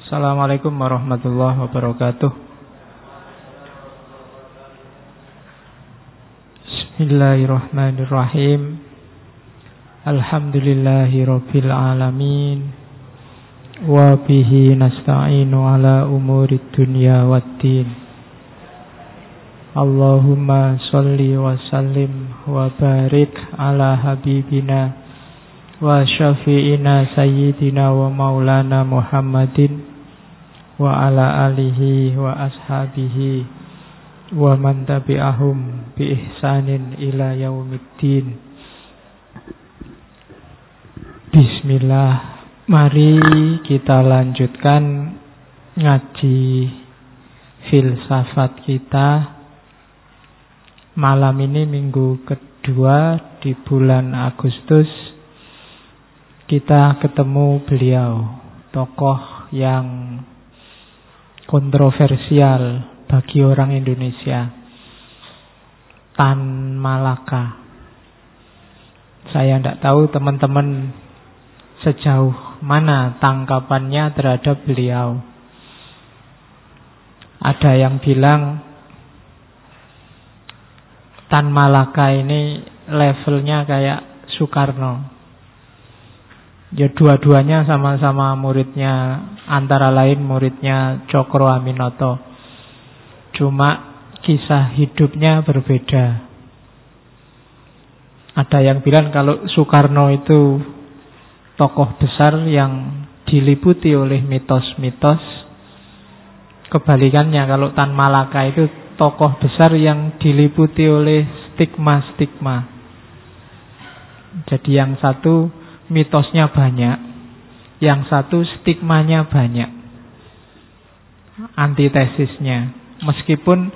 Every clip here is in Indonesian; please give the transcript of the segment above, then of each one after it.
Assalamualaikum warahmatullahi wabarakatuh. Bismillahirrahmanirrahim. Alhamdulillahi rabbil alamin. Wa bihi nasta'inu ala umurid dunya waddin. Allahumma salli wa sallim wa barik ala habibina wa syafi'ina sayyidina wa maulana Muhammadin wa ala alihi wa ashabihi wa man tabi'ahum bi ihsanin ila yaumiddin. Bismillah. Mari kita lanjutkan ngaji filsafat kita. Malam ini minggu kedua di bulan Agustus. Kita ketemu beliau, tokoh yang kontroversial bagi orang Indonesia, Tan Malaka. Saya tidak tahu teman-teman sejauh mana tangkapannya terhadap beliau. Ada yang bilang Tan Malaka ini levelnya kayak Soekarno. Ya dua-duanya sama-sama muridnya, antara lain muridnya Cokro Aminoto. Cuma kisah hidupnya berbeda. Ada yang bilang kalau Soekarno itu tokoh besar yang diliputi oleh mitos-mitos. Kebalikannya kalau Tan Malaka itu tokoh besar yang diliputi oleh stigma-stigma. Jadi yang satu mitosnya banyak, yang satu stigmanya banyak, antitesisnya. Meskipun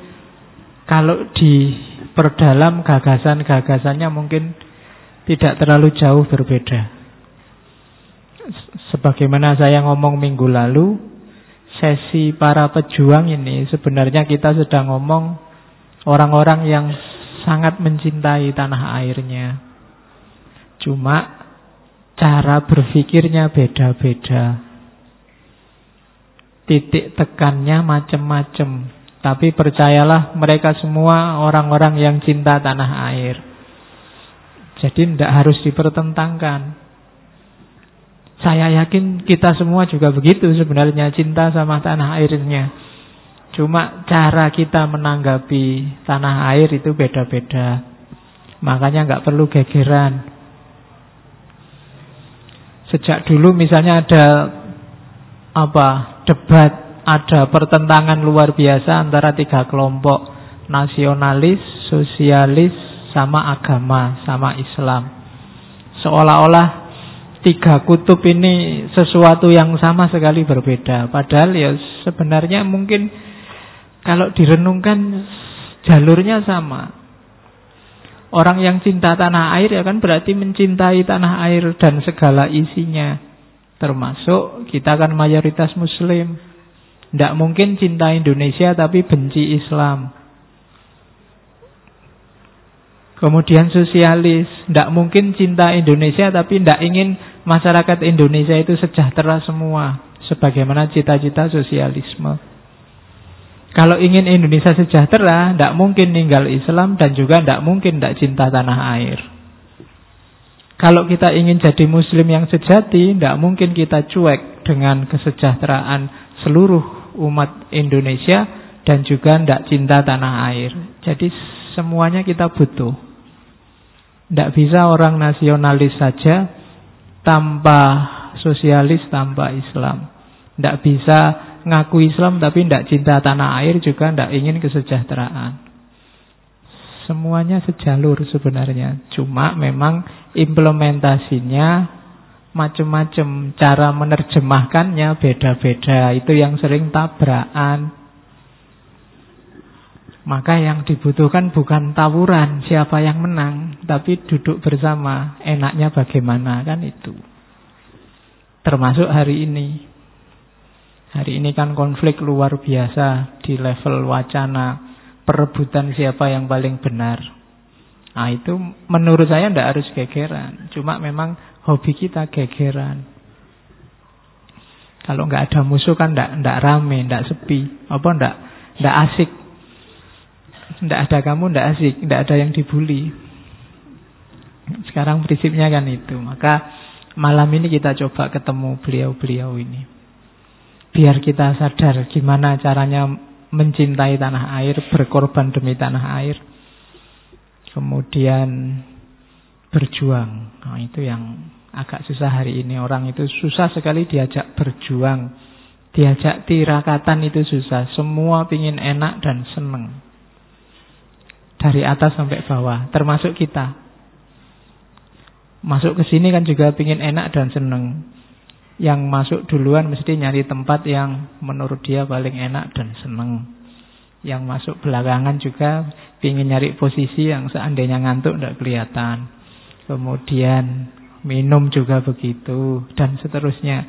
kalau diperdalam gagasan-gagasannya mungkin tidak terlalu jauh berbeda. Sebagaimana saya ngomong minggu lalu, sesi para pejuang ini sebenarnya kita sedang ngomong orang-orang yang sangat mencintai tanah airnya. Cuma cara berpikirnya beda-beda, titik tekannya macam-macam. Tapi percayalah, mereka semua orang-orang yang cinta tanah air. Jadi tidak harus dipertentangkan. Saya yakin kita semua juga begitu sebenarnya, cinta sama tanah airnya. Cuma cara kita menanggapi tanah air itu beda-beda. Makanya nggak perlu gegeran. Sejak dulu misalnya ada debat, ada pertentangan luar biasa antara tiga kelompok, nasionalis, sosialis, sama agama, sama Islam. Seolah-olah tiga kutub ini sesuatu yang sama sekali berbeda. Padahal ya sebenarnya mungkin kalau direnungkan jalurnya sama. Orang yang cinta tanah air ya kan berarti mencintai tanah air dan segala isinya. Termasuk kita kan mayoritas muslim. Tidak mungkin cinta Indonesia tapi benci Islam. Kemudian sosialis, tidak mungkin cinta Indonesia tapi tidak ingin masyarakat Indonesia itu sejahtera semua, sebagaimana cita-cita sosialisme. Kalau ingin Indonesia sejahtera, tidak mungkin ninggal Islam dan juga tidak mungkin tidak cinta tanah air. Kalau kita ingin jadi muslim yang sejati, tidak mungkin kita cuek dengan kesejahteraan seluruh umat Indonesia dan juga tidak cinta tanah air. Jadi semuanya kita butuh. Tidak bisa orang nasionalis saja tanpa sosialis, tanpa Islam. Tidak bisa ngaku Islam tapi tidak cinta tanah air, juga tidak ingin kesejahteraan. Semuanya sejalur sebenarnya. Cuma memang implementasinya macam-macam, cara menerjemahkannya beda-beda. Itu yang sering tabrakan. Maka yang dibutuhkan bukan tawuran siapa yang menang, tapi duduk bersama, enaknya bagaimana, kan itu. Termasuk hari ini. Hari ini kan konflik luar biasa di level wacana, perebutan siapa yang paling benar. Nah itu menurut saya tidak harus gegeran. Cuma memang hobi kita gegeran. Kalau nggak ada musuh kan nggak rame, nggak sepi, nggak asik. Nggak ada kamu nggak asik, nggak ada yang dibully. Sekarang prinsipnya kan itu. Maka malam ini kita coba ketemu beliau-beliau ini. Biar kita sadar gimana caranya mencintai tanah air, berkorban demi tanah air. Kemudian berjuang. Nah, itu yang agak susah hari ini. Orang itu susah sekali diajak berjuang. Diajak tirakatan itu susah. Semua pingin enak dan seneng. Dari atas sampai bawah. Termasuk kita. Masuk ke sini kan juga pingin enak dan seneng. Yang masuk duluan mesti nyari tempat yang menurut dia paling enak dan seneng. Yang masuk belakangan juga pingin nyari posisi yang seandainya ngantuk tidak kelihatan. Kemudian minum juga begitu, dan seterusnya.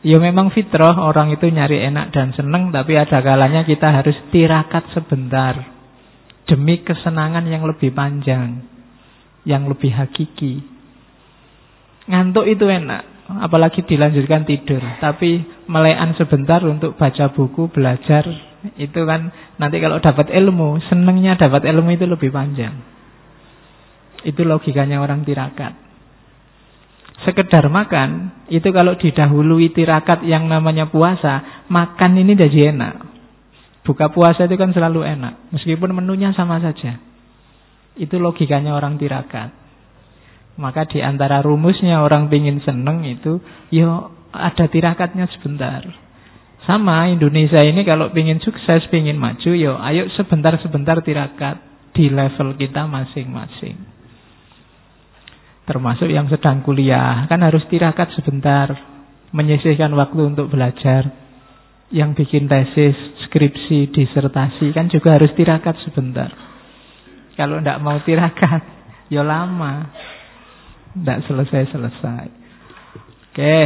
Ya memang fitrah orang itu nyari enak dan seneng, tapi ada kalanya kita harus tirakat sebentar demi kesenangan yang lebih panjang, yang lebih hakiki. Ngantuk itu enak, apalagi dilanjutkan tidur. Tapi melekan sebentar untuk baca buku, belajar, itu kan nanti kalau dapat ilmu, senengnya dapat ilmu itu lebih panjang. Itu logikanya orang tirakat. Sekedar makan, itu kalau didahului tirakat yang namanya puasa, makan ini jadi enak. Buka puasa itu kan selalu enak, meskipun menunya sama saja. Itu logikanya orang tirakat. Maka di antara rumusnya orang pingin seneng itu, ada tirakatnya sebentar. Sama Indonesia ini kalau pingin sukses, pingin maju, ayo sebentar-sebentar tirakat di level kita masing-masing. Termasuk yang sedang kuliah, kan harus tirakat sebentar, menyisihkan waktu untuk belajar. Yang bikin tesis, skripsi, disertasi, kan juga harus tirakat sebentar. Kalau tidak mau tirakat, lama, tidak selesai-selesai. Oke.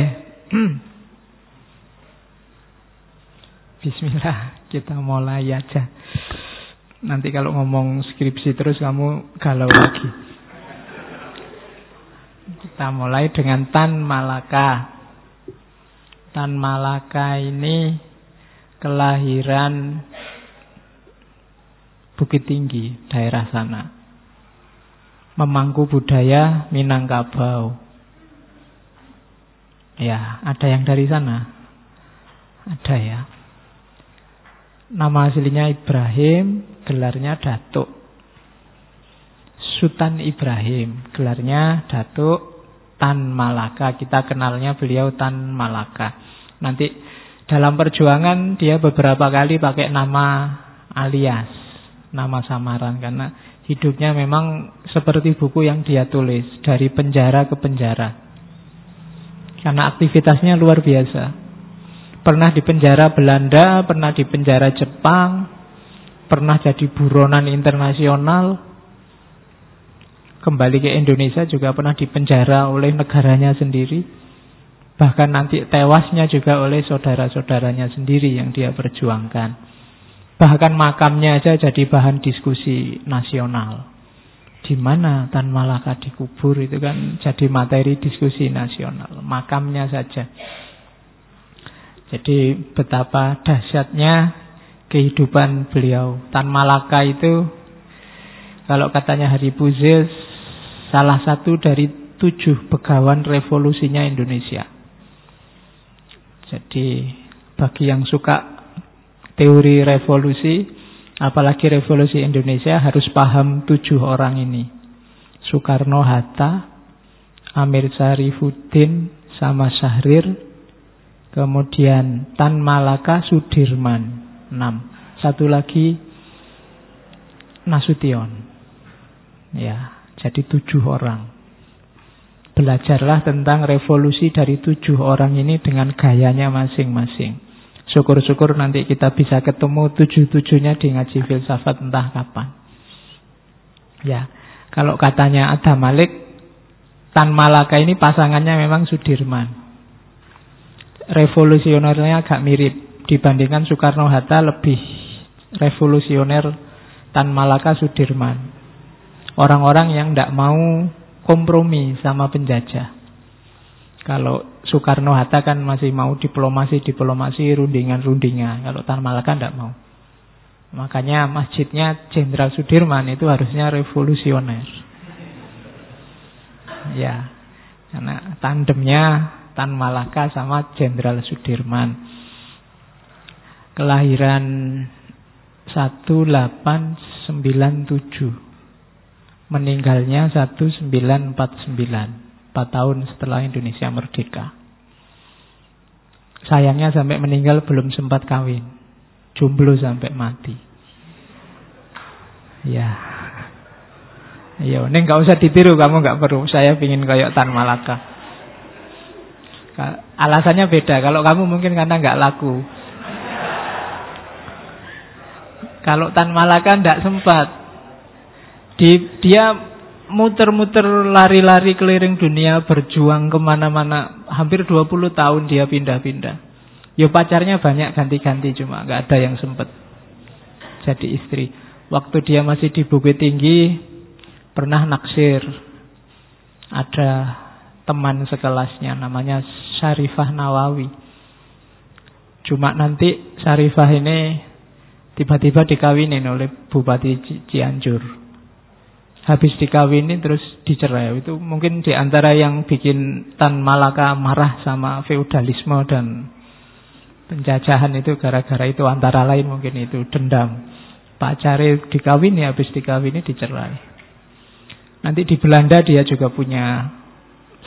Bismillah, kita mulai aja. Nanti kalau ngomong skripsi terus kamu galau lagi. Kita mulai dengan Tan Malaka. Tan Malaka ini kelahiran Bukit Tinggi, daerah sana. Memangku budaya Minangkabau. Ya, ada yang dari sana? Ada ya. Nama aslinya Ibrahim, gelarnya Datuk. Sultan Ibrahim, gelarnya Datuk Tan Malaka. Kita kenalnya beliau Tan Malaka. Nanti dalam perjuangan dia beberapa kali pakai nama alias, nama samaran, karena hidupnya memang seperti buku yang dia tulis, dari penjara ke penjara. Karena aktivitasnya luar biasa. Pernah di penjara Belanda, pernah di penjara Jepang, pernah jadi buronan internasional. Kembali ke Indonesia juga pernah dipenjara oleh negaranya sendiri. Bahkan nanti tewasnya juga oleh saudara-saudaranya sendiri yang dia perjuangkan. Bahkan makamnya aja jadi bahan diskusi nasional. Di mana Tan Malaka dikubur itu kan jadi materi diskusi nasional. Makamnya saja. Jadi betapa dahsyatnya kehidupan beliau. Tan Malaka itu kalau katanya Habib Uzil, salah satu dari 7 begawan revolusinya Indonesia. Jadi bagi yang suka teori revolusi, apalagi revolusi Indonesia, harus paham 7 orang ini. Soekarno, Hatta, Amir Syarifuddin, sama Syahrir. Kemudian Tan Malaka, Sudirman, 6. Satu lagi Nasution. Ya, jadi 7 orang. Belajarlah tentang revolusi dari 7 orang ini dengan gayanya masing-masing. Syukur-syukur nanti kita bisa ketemu 7-7-nya di ngaji filsafat entah kapan. Ya, kalau katanya Adam Malik, Tan Malaka ini pasangannya memang Sudirman. Revolusionernya agak mirip. Dibandingkan Soekarno-Hatta lebih revolusioner Tan Malaka Sudirman. Orang-orang yang tidak mau kompromi sama penjajah. Kalau Soekarno-Hatta kan masih mau diplomasi, rundingan. Kalau Tan Malaka tidak mau. Makanya masjidnya Jenderal Sudirman itu harusnya revolusioner. Ya, karena tandemnya Tan Malaka sama Jenderal Sudirman. Kelahiran 1897. Meninggalnya 1949. 4 tahun setelah Indonesia merdeka. Sayangnya sampai meninggal belum sempat kawin. Jomblo sampai mati. Ya. Iya, ini gak usah ditiru, kamu gak perlu. Saya pingin kayak Tan Malaka. Alasannya beda. Kalau kamu mungkin karena gak laku. Kalau Tan Malaka gak sempat. Dia muter-muter, lari-lari keliling dunia, berjuang kemana-mana. Hampir 20 tahun dia pindah-pindah. Ya pacarnya banyak ganti-ganti, cuma gak ada yang sempat jadi istri. Waktu dia masih di Bukit Tinggi, pernah naksir. Ada teman sekelasnya, namanya Syarifah Nawawi. Cuma nanti Syarifah ini tiba-tiba dikawinin oleh Bupati Cianjur. Habis dikawini terus dicerai. Itu mungkin diantara yang bikin Tan Malaka marah sama feudalisme dan penjajahan itu, gara-gara itu, antara lain mungkin itu dendam. Pacare dikawini, habis dikawini dicerai. Nanti di Belanda dia juga punya,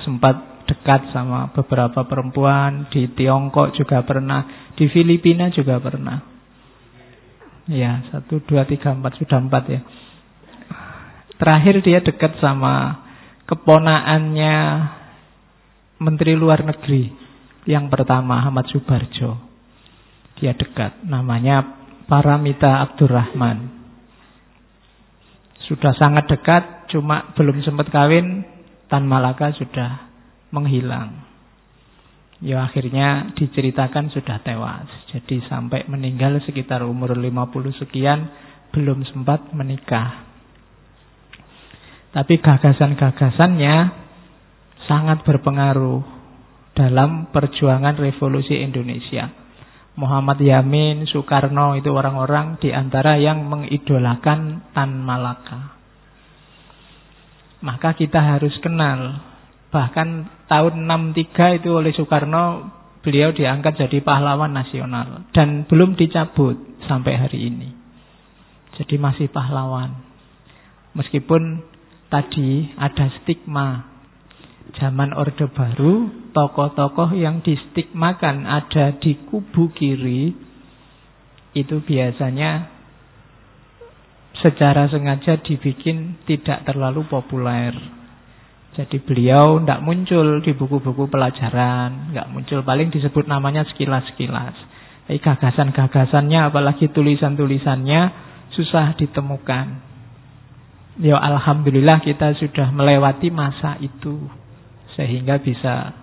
sempat dekat sama beberapa perempuan. Di Tiongkok juga pernah. Di Filipina juga pernah. Ya, 1, 2, 3, 4, sudah 4 ya. Terakhir dia dekat sama keponaannya Menteri Luar Negeri yang pertama, Ahmad Subarjo. Dia dekat, namanya Paramita Abdurrahman. Sudah sangat dekat, cuma belum sempat kawin. Tan Malaka sudah menghilang. Ya akhirnya diceritakan sudah tewas. Jadi sampai meninggal sekitar umur 50 sekian belum sempat menikah. Tapi gagasan-gagasannya sangat berpengaruh dalam perjuangan revolusi Indonesia. Muhammad Yamin, Soekarno itu orang-orang di antara yang mengidolakan Tan Malaka. Maka kita harus kenal. Bahkan tahun 63 itu oleh Soekarno, beliau diangkat jadi pahlawan nasional. Dan belum dicabut sampai hari ini. Jadi masih pahlawan. Meskipun tadi ada stigma. Zaman Orde Baru, tokoh-tokoh yang distigmakan ada di kubu kiri, itu biasanya secara sengaja dibikin tidak terlalu populer. Jadi beliau tidak muncul di buku-buku pelajaran, tidak muncul, paling disebut namanya sekilas-sekilas. Tapi gagasan-gagasannya, apalagi tulisan-tulisannya, susah ditemukan. Ya alhamdulillah kita sudah melewati masa itu, sehingga bisa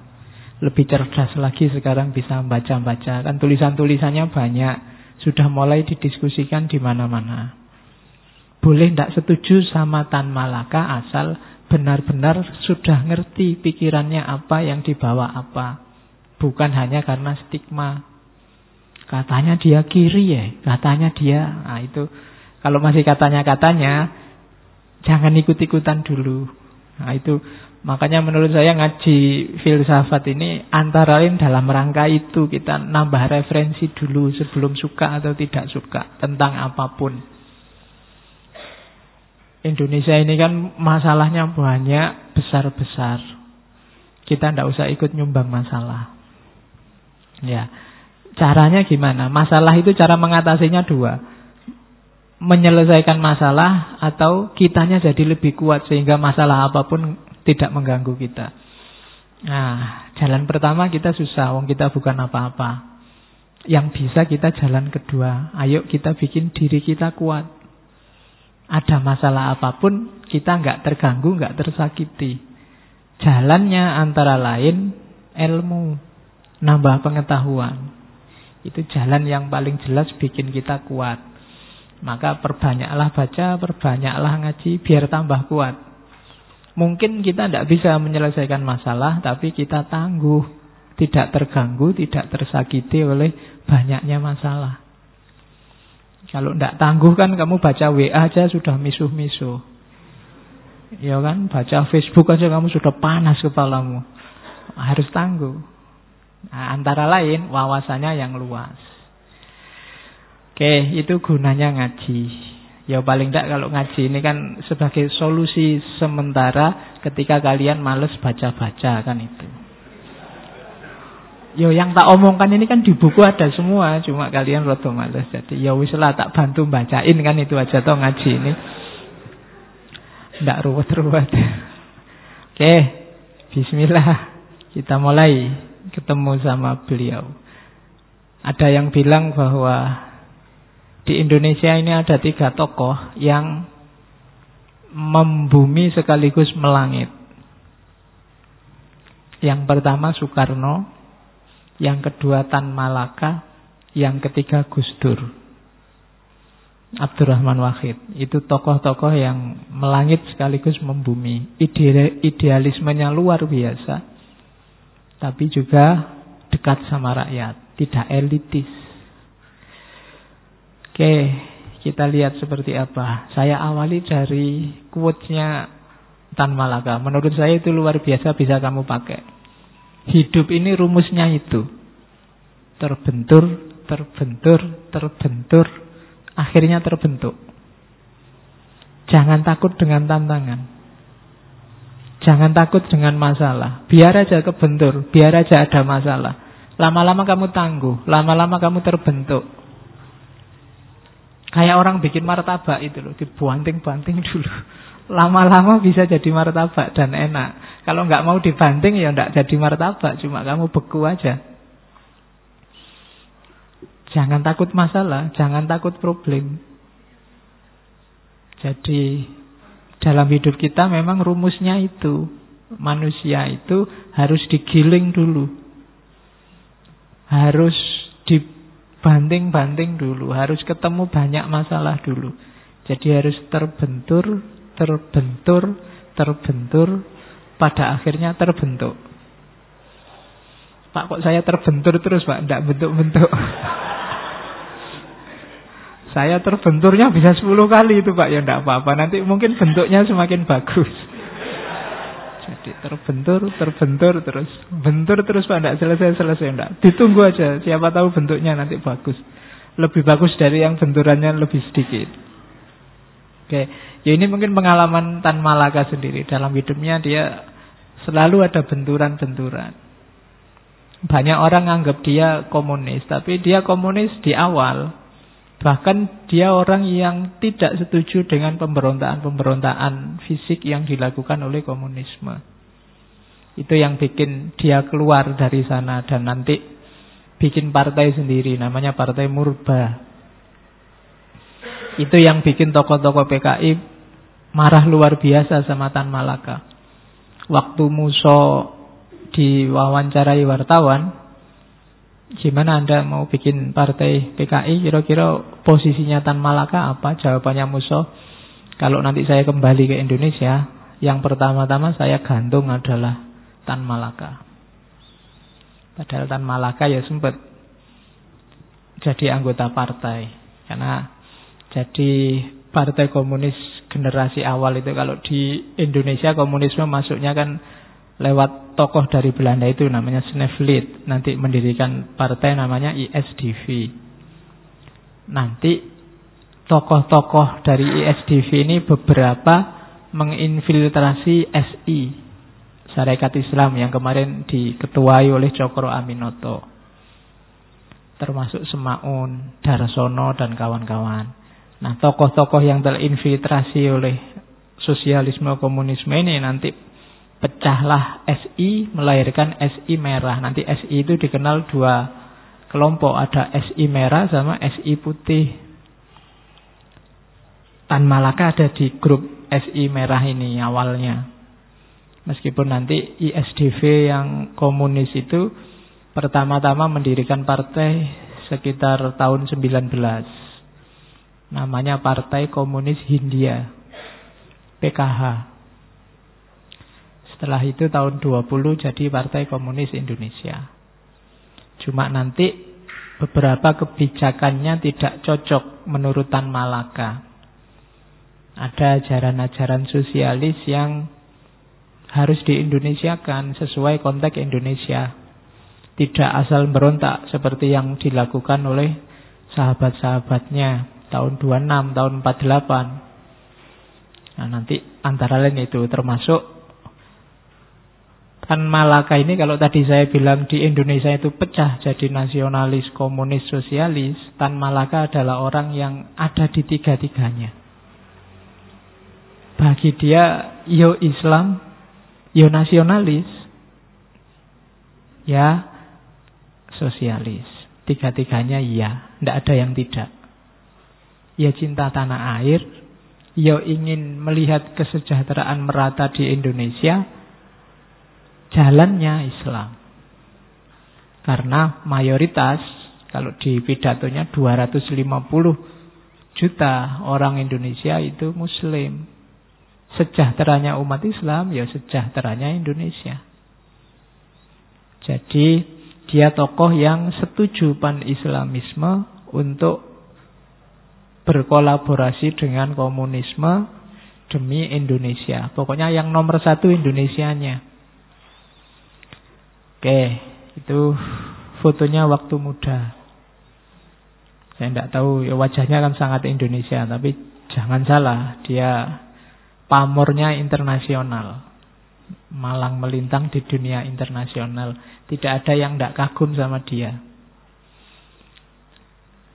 lebih cerdas lagi sekarang, bisa membaca-baca. Kan tulisan-tulisannya banyak, sudah mulai didiskusikan di mana-mana. Boleh tidak setuju sama Tan Malaka asal benar-benar sudah ngerti pikirannya apa, yang dibawa apa. Bukan hanya karena stigma. Katanya dia kiri ya, katanya dia. Nah itu, kalau masih katanya-katanya, jangan ikut-ikutan dulu. Nah itu, makanya menurut saya ngaji filsafat ini antara lain dalam rangka itu. Kita nambah referensi dulu sebelum suka atau tidak suka tentang apapun. Indonesia ini kan masalahnya banyak, besar-besar. Kita tidak usah ikut nyumbang masalah. Ya, caranya gimana? Masalah itu cara mengatasinya dua. Menyelesaikan masalah atau kitanya jadi lebih kuat sehingga masalah apapun tidak mengganggu kita. Nah, jalan pertama kita susah, wong kita bukan apa-apa. Yang bisa kita jalan kedua. Ayo kita bikin diri kita kuat. Ada masalah apapun kita nggak terganggu, nggak tersakiti. Jalannya antara lain ilmu, nambah pengetahuan. Itu jalan yang paling jelas bikin kita kuat. Maka perbanyaklah baca, perbanyaklah ngaji, biar tambah kuat. Mungkin kita tidak bisa menyelesaikan masalah, tapi kita tangguh. tidak terganggu, tidak tersakiti oleh banyaknya masalah. Kalau tidak tangguh kan kamu baca WA aja sudah misuh-misuh. Ya kan, baca Facebook aja kamu sudah panas kepalamu. Harus tangguh. Nah, antara lain wawasannya yang luas. Oke, itu gunanya ngaji. Ya paling tidak kalau ngaji ini kan sebagai solusi sementara ketika kalian males baca-baca kan itu. Yo yang tak omongkan ini kan di buku ada semua, cuma kalian rada males. Jadi ya wis lah tak bantu bacain kan itu aja toh ngaji ini. Ndak ruwet-ruwet. Oke, bismillah. Kita mulai ketemu sama beliau. Ada yang bilang bahwa di Indonesia ini ada 3 tokoh yang membumi sekaligus melangit. Yang pertama Soekarno, yang kedua Tan Malaka, yang ketiga Gus Dur, Abdurrahman Wahid. Itu tokoh-tokoh yang melangit sekaligus membumi. Idealismenya luar biasa, tapi juga dekat sama rakyat, tidak elitis. Oke, kita lihat seperti apa. Saya awali dari quotes-nya Tan Malaka. Menurut saya itu luar biasa, bisa kamu pakai. Hidup ini rumusnya itu. Terbentur, terbentur, terbentur, akhirnya terbentuk. Jangan takut dengan tantangan. Jangan takut dengan masalah. Biar aja kebentur, biar aja ada masalah. Lama-lama kamu tangguh, lama-lama kamu terbentuk. Kayak orang bikin martabak itu loh, dibanting-banting dulu. Lama-lama bisa jadi martabak dan enak. Kalau nggak mau dibanting ya nggak jadi martabak, cuma kamu beku aja. Jangan takut masalah, jangan takut problem. Jadi dalam hidup kita memang rumusnya itu. Manusia itu harus digiling dulu. Harus dibanting-banting dulu. Harus ketemu banyak masalah dulu. Jadi harus terbentur, terbentur, terbentur, pada akhirnya terbentuk. Pak, kok saya terbentur terus Pak? Tidak bentuk-bentuk. Saya terbenturnya bisa 10 kali itu Pak. Ya tidak apa-apa, nanti mungkin bentuknya semakin bagus. Jadi terbentur, terbentur terus. Bentur terus Pak, tidak selesai-selesai. Tidak, ditunggu aja, siapa tahu bentuknya nanti bagus. Lebih bagus dari yang benturannya lebih sedikit. Oke, ya ini mungkin pengalaman Tan Malaka sendiri. Dalam hidupnya dia selalu ada benturan-benturan. Banyak orang anggap dia komunis, tapi dia komunis di awal. Bahkan dia orang yang tidak setuju dengan pemberontakan fisik yang dilakukan oleh komunisme. Itu yang bikin dia keluar dari sana dan nanti bikin partai sendiri, namanya Partai Murba. Itu yang bikin tokoh-tokoh PKI marah luar biasa sama Tan Malaka. Waktu Muso diwawancarai wartawan, gimana Anda mau bikin partai PKI, kira-kira posisinya Tan Malaka apa? Jawabannya Muso, kalau nanti saya kembali ke Indonesia, yang pertama-tama saya gantung adalah Tan Malaka. Padahal Tan Malaka ya sempat jadi anggota partai. Karena jadi partai komunis generasi awal itu, kalau di Indonesia komunisme masuknya kan lewat tokoh dari Belanda itu namanya Snevely. Nanti mendirikan partai namanya ISDV. Nanti tokoh-tokoh dari ISDV ini beberapa menginfiltrasi SI, Sarekat Islam, yang kemarin diketuai oleh Cokro Aminoto, termasuk Semaun, Darsono dan kawan-kawan. Nah, tokoh-tokoh yang terinfiltrasi oleh sosialisme komunisme ini nanti pecahlah SI, melahirkan SI merah. Nanti SI itu dikenal 2 kelompok, ada SI merah sama SI putih. Tan Malaka ada di grup SI merah ini awalnya. Meskipun nanti ISDV yang komunis itu pertama-tama mendirikan partai sekitar tahun 19. Namanya Partai Komunis Hindia, PKH. Setelah itu tahun 20 jadi Partai Komunis Indonesia. Cuma nanti beberapa kebijakannya tidak cocok menurut Tan Malaka. Ada ajaran-ajaran sosialis yang harus diindonesiakan sesuai konteks Indonesia. Tidak asal berontak seperti yang dilakukan oleh sahabat-sahabatnya tahun 26, tahun 48. Nah, nanti antara lain itu termasuk Tan Malaka ini, kalau tadi saya bilang di Indonesia itu pecah jadi nasionalis, komunis, sosialis, Tan Malaka adalah orang yang ada di tiga-tiganya. Bagi dia, yo Islam, yo nasionalis, ya sosialis. Tiga-tiganya iya, tidak ada yang tidak. Ya cinta tanah air, ya ingin melihat kesejahteraan merata di Indonesia, jalannya Islam. Karena mayoritas, kalau di pidatonya 250 juta orang Indonesia itu Muslim. Sejahteranya umat Islam, ya sejahteranya Indonesia. Jadi dia tokoh yang setuju pan-Islamisme untuk berkolaborasi dengan komunisme demi Indonesia. Pokoknya yang nomor satu Indonesianya. Oke, itu fotonya waktu muda. Saya tidak tahu, ya wajahnya kan sangat Indonesia, tapi jangan salah, dia pamornya internasional. Malang melintang di dunia internasional. Tidak ada yang tidak kagum sama dia.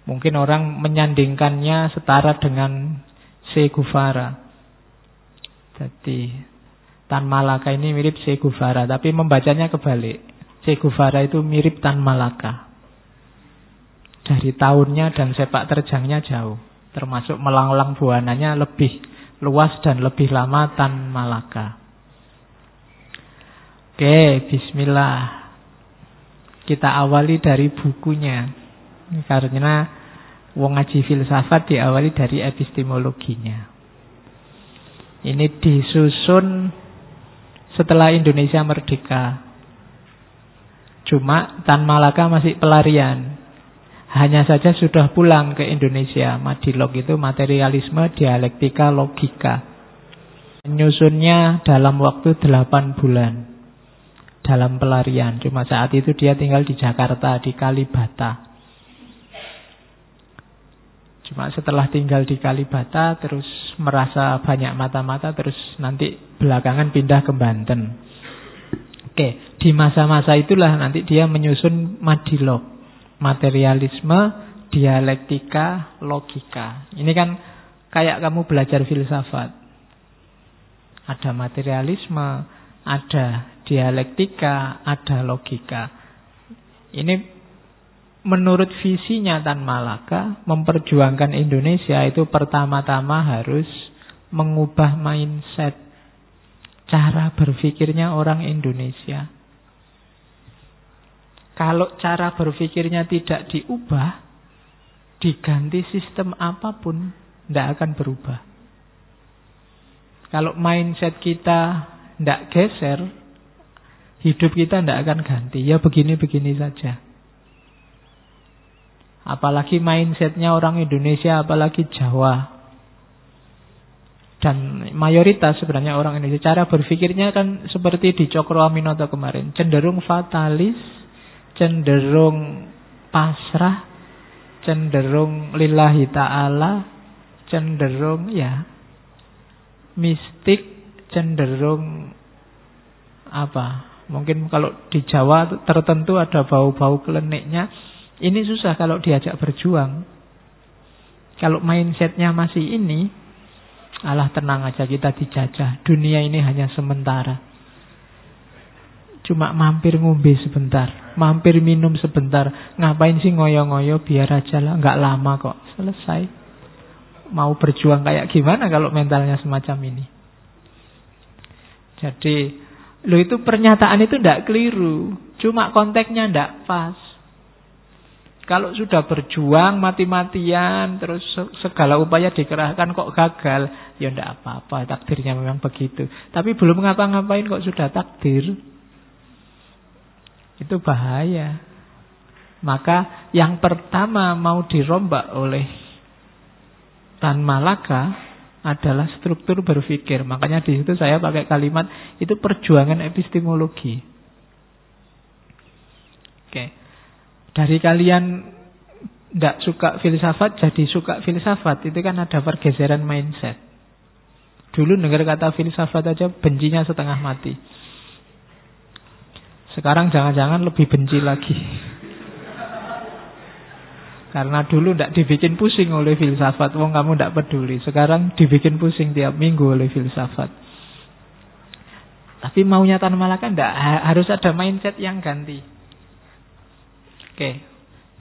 Mungkin orang menyandingkannya setara dengan Che Guevara. Jadi Tan Malaka ini mirip Che Guevara, tapi membacanya kebalik. Che Guevara itu mirip Tan Malaka. Dari tahunnya dan sepak terjangnya jauh. Termasuk melanglang buananya lebih luas dan lebih lama Tan Malaka. Oke, bismillah. Kita awali dari bukunya. Karena wong ngaji filsafat diawali dari epistemologinya. Ini disusun setelah Indonesia merdeka. Cuma Tan Malaka masih pelarian. Hanya saja sudah pulang ke Indonesia. Madilog itu materialisme, dialektika, logika. Menyusunnya dalam waktu 8 bulan. Dalam pelarian. Cuma saat itu dia tinggal di Jakarta, di Kalibata. Cuma setelah tinggal di Kalibata, terus merasa banyak mata-mata, terus nanti belakangan pindah ke Banten. Oke, di masa-masa itulah nanti dia menyusun Madilog. Materialisme, dialektika, logika. Ini kan kayak kamu belajar filsafat. Ada materialisme, ada dialektika, ada logika. Ini menurut visinya Tan Malaka, memperjuangkan Indonesia itu pertama-tama harus mengubah mindset, cara berpikirnya orang Indonesia. Kalau cara berpikirnya tidak diubah, diganti sistem apapun, tidak akan berubah. Kalau mindset kita tidak geser, hidup kita tidak akan ganti. Ya begini-begini saja. Apalagi mindsetnya orang Indonesia, apalagi Jawa. Dan mayoritas sebenarnya orang Indonesia, cara berpikirnya kan seperti di Cokro Aminoto kemarin. Cenderung fatalis, cenderung pasrah, cenderung lillahi ta'ala, cenderung ya mistik, cenderung apa? Mungkin kalau di Jawa tertentu ada bau-bau kleniknya. Ini susah kalau diajak berjuang. Kalau mindsetnya masih ini, alah tenang aja kita dijajah. Dunia ini hanya sementara. Cuma mampir ngombe sebentar, mampir minum sebentar. Ngapain sih ngoyo-ngoyo, biar aja lah, nggak lama kok, selesai. Mau berjuang kayak gimana kalau mentalnya semacam ini? Jadi, lo itu pernyataan itu ndak keliru, cuma konteksnya ndak pas. Kalau sudah berjuang mati-matian, terus segala upaya dikerahkan kok gagal, ya ndak apa-apa, takdirnya memang begitu. Tapi belum ngapa-ngapain kok sudah takdir. Itu bahaya. Maka yang pertama mau dirombak oleh Tan Malaka adalah struktur berpikir. Makanya di situ saya pakai kalimat itu perjuangan epistemologi. Oke. Dari kalian tidak suka filsafat jadi suka filsafat, itu kan ada pergeseran mindset. Dulu dengar kata filsafat aja bencinya setengah mati. Sekarang jangan-jangan lebih benci lagi. Karena dulu tidak dibikin pusing oleh filsafat, wong kamu tidak peduli. Sekarang dibikin pusing tiap minggu oleh filsafat. Tapi maunya Tan Malaka tidak, harus ada mindset yang ganti. Oke,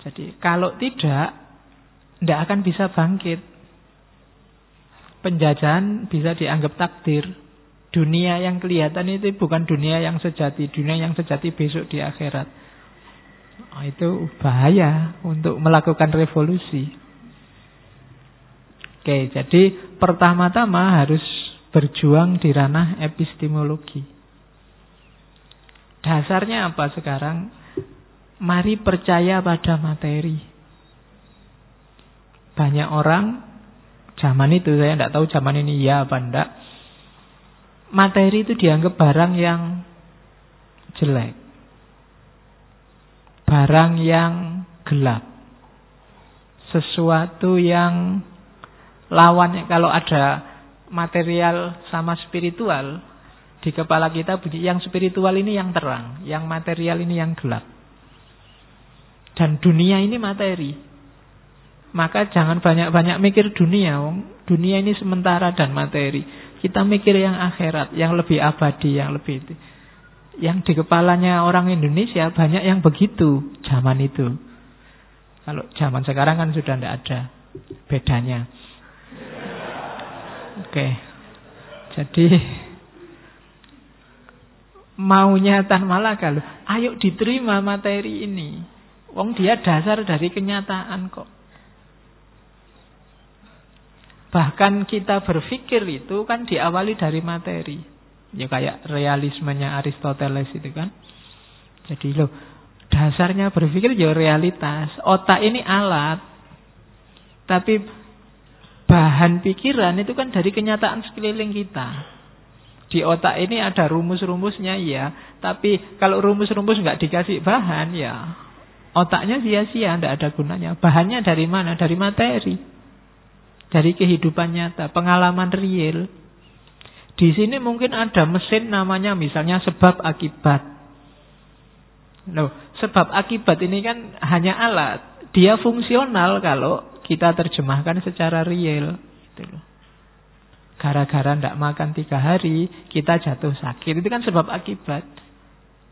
jadi kalau tidak akan bisa bangkit. Penjajahan bisa dianggap takdir. Dunia yang kelihatan itu bukan dunia yang sejati. Dunia yang sejati besok di akhirat. Itu bahaya untuk melakukan revolusi. Oke, jadi pertama-tama harus berjuang di ranah epistemologi. Dasarnya apa sekarang? Mari percaya pada materi. Banyak orang zaman itu, saya tidak tahu zaman ini ya apa enggak, materi itu dianggap barang yang jelek, barang yang gelap, sesuatu yang lawannya. Kalau ada material sama spiritual, di kepala kita bunyi yang spiritual ini yang terang, yang material ini yang gelap. Dan dunia ini materi. Maka jangan banyak-banyak mikir dunia. Dunia ini sementara dan materi. Kita mikir yang akhirat, yang lebih abadi, yang lebih itu. Yang di kepalanya orang Indonesia banyak yang begitu zaman itu. Kalau zaman sekarang kan sudah tidak ada bedanya. Oke. Jadi maunya Tan Malaka loh, ayo diterima materi ini. Wong dia dasar dari kenyataan kok. Bahkan kita berpikir itu kan diawali dari materi. Ya kayak realismenya Aristoteles itu kan. Jadi loh, dasarnya berpikir ya realitas. Otak ini alat. Tapi bahan pikiran itu kan dari kenyataan sekeliling kita. Di otak ini ada rumus-rumusnya ya. Tapi kalau rumus-rumus nggak dikasih bahan ya otaknya sia-sia, tidak ada gunanya. Bahannya dari mana? Dari materi. Dari kehidupan nyata, pengalaman real. Di sini mungkin ada mesin namanya misalnya sebab akibat. Loh, sebab akibat ini kan hanya alat. Dia fungsional kalau kita terjemahkan secara real. Gitu loh. Gara-gara tidak makan 3 hari, kita jatuh sakit. Itu kan sebab akibat.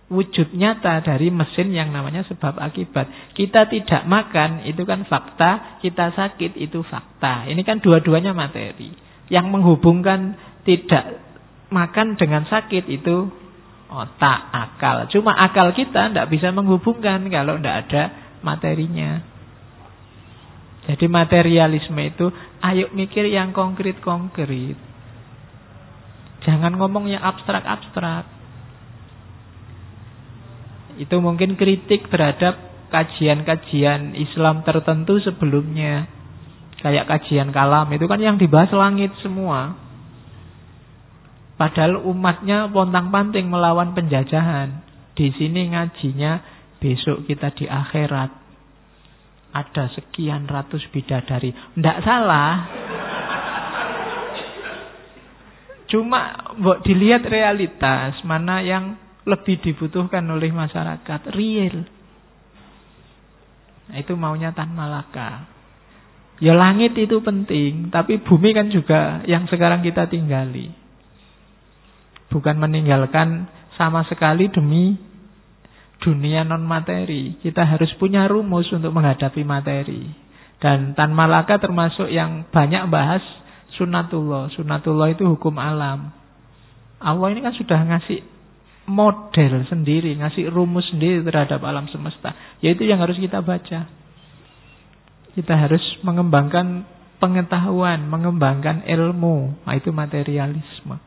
Wujud nyata dari mesin yang namanya sebab akibat. Kita tidak makan, itu kan fakta. Kita sakit, itu fakta. Ini kan dua-duanya materi. Yang menghubungkan tidak makan dengan sakit itu otak, akal. Cuma akal kita tidak bisa menghubungkan kalau tidak ada materinya. Jadi materialisme itu, ayo mikir yang konkret-konkret. Jangan ngomong yang abstrak-abstrak. Itu mungkin kritik terhadap kajian-kajian Islam tertentu sebelumnya. Kayak kajian kalam, itu kan yang dibahas langit semua. Padahal umatnya pontang-panting melawan penjajahan. Di sini ngajinya, besok kita di akhirat. Ada sekian ratus bidadari. Tidak salah. Cuma dilihat realitas, mana yang lebih dibutuhkan oleh masyarakat, real. Nah, itu maunya Tan Malaka. Ya langit itu penting, tapi bumi kan juga yang sekarang kita tinggali. Bukan meninggalkan sama sekali demi dunia non materi. Kita harus punya rumus untuk menghadapi materi. Dan Tan Malaka termasuk yang banyak bahas sunatullah. Sunatullah itu hukum alam. Allah ini kan sudah ngasih model sendiri, ngasih rumus sendiri terhadap alam semesta. Yaitu yang harus kita baca. Kita harus mengembangkan pengetahuan, mengembangkan ilmu. Nah, itu materialisme.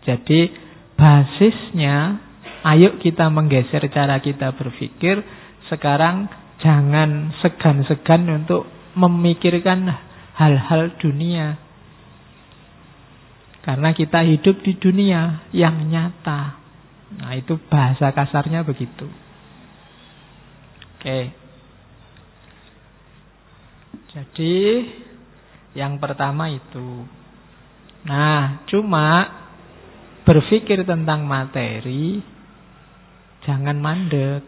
Jadi basisnya Ayo kita menggeser cara kita berpikir. Sekarang jangan segan-segan untuk memikirkan hal-hal dunia. Karena kita hidup di dunia yang nyata. Nah, itu bahasa kasarnya begitu. Oke. Jadi yang pertama itu. Nah, cuma berpikir tentang materi, jangan mandek.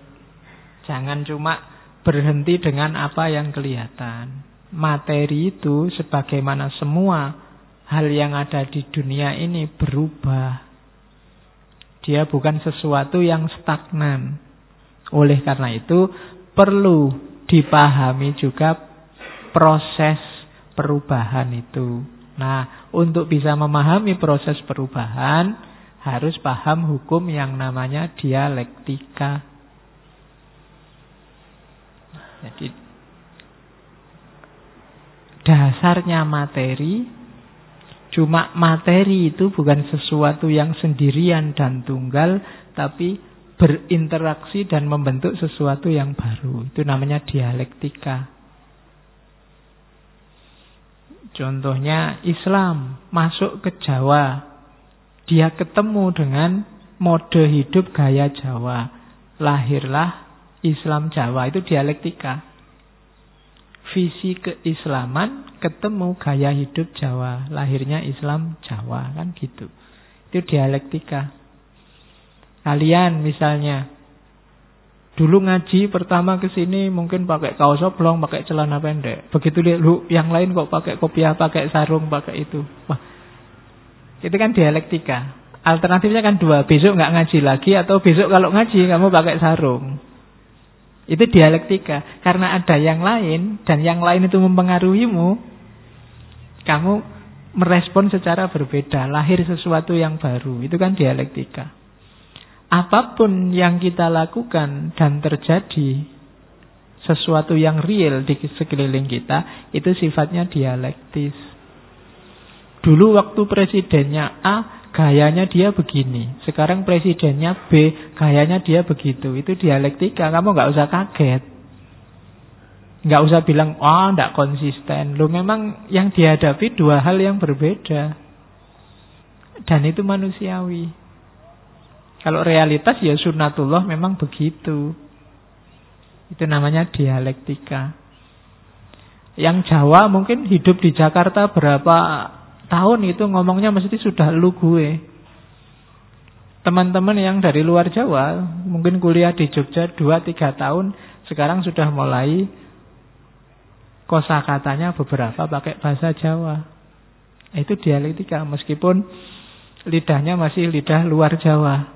Jangan cuma berhenti dengan apa yang kelihatan. Materi itu sebagaimana semua hal yang ada di dunia ini berubah. Dia bukan sesuatu yang stagnan. Oleh karena itu perlu dipahami juga proses perubahan itu. Nah, untuk bisa memahami proses perubahan harus paham hukum yang namanya dialektika. Jadi dasarnya materi. Cuma materi itu bukan sesuatu yang sendirian dan tunggal, tapi berinteraksi dan membentuk sesuatu yang baru. Itu namanya dialektika. Contohnya Islam masuk ke Jawa. Dia ketemu dengan mode hidup gaya Jawa. Lahirlah Islam Jawa. Itu dialektika. Visi keislaman ketemu gaya hidup Jawa, lahirnya Islam Jawa, kan gitu. Itu dialektika. Kalian misalnya dulu ngaji pertama ke sini mungkin pakai kaos oblong, pakai celana pendek. Begitu lihat lu yang lain kok pakai kopiah, pakai sarung, pakai itu. Wah. Itu kan dialektika. Alternatifnya kan dua, besok nggak ngaji lagi atau besok kalau ngaji kamu pakai sarung. Itu dialektika. Karena ada yang lain dan yang lain itu mempengaruhimu, kamu merespon secara berbeda, lahir sesuatu yang baru. Itu kan dialektika. Apapun yang kita lakukan dan terjadi sesuatu yang real di sekeliling kita, itu sifatnya dialektis. Dulu waktu presidennya A, gayanya dia begini. Sekarang presidennya B, gayanya dia begitu. Itu dialektika. Kamu gak usah kaget. Gak usah bilang, gak konsisten. Loh, memang yang dihadapi dua hal yang berbeda. Dan itu manusiawi. Kalau realitas ya sunnatullah memang begitu. Itu namanya dialektika. Yang Jawa mungkin hidup di Jakarta berapa tahun itu ngomongnya mesti sudah lu gue. Teman-teman yang dari luar Jawa mungkin kuliah di Jogja 2-3 tahun, sekarang sudah mulai kosakatanya beberapa pakai bahasa Jawa. Itu dialektika, meskipun lidahnya masih lidah luar Jawa,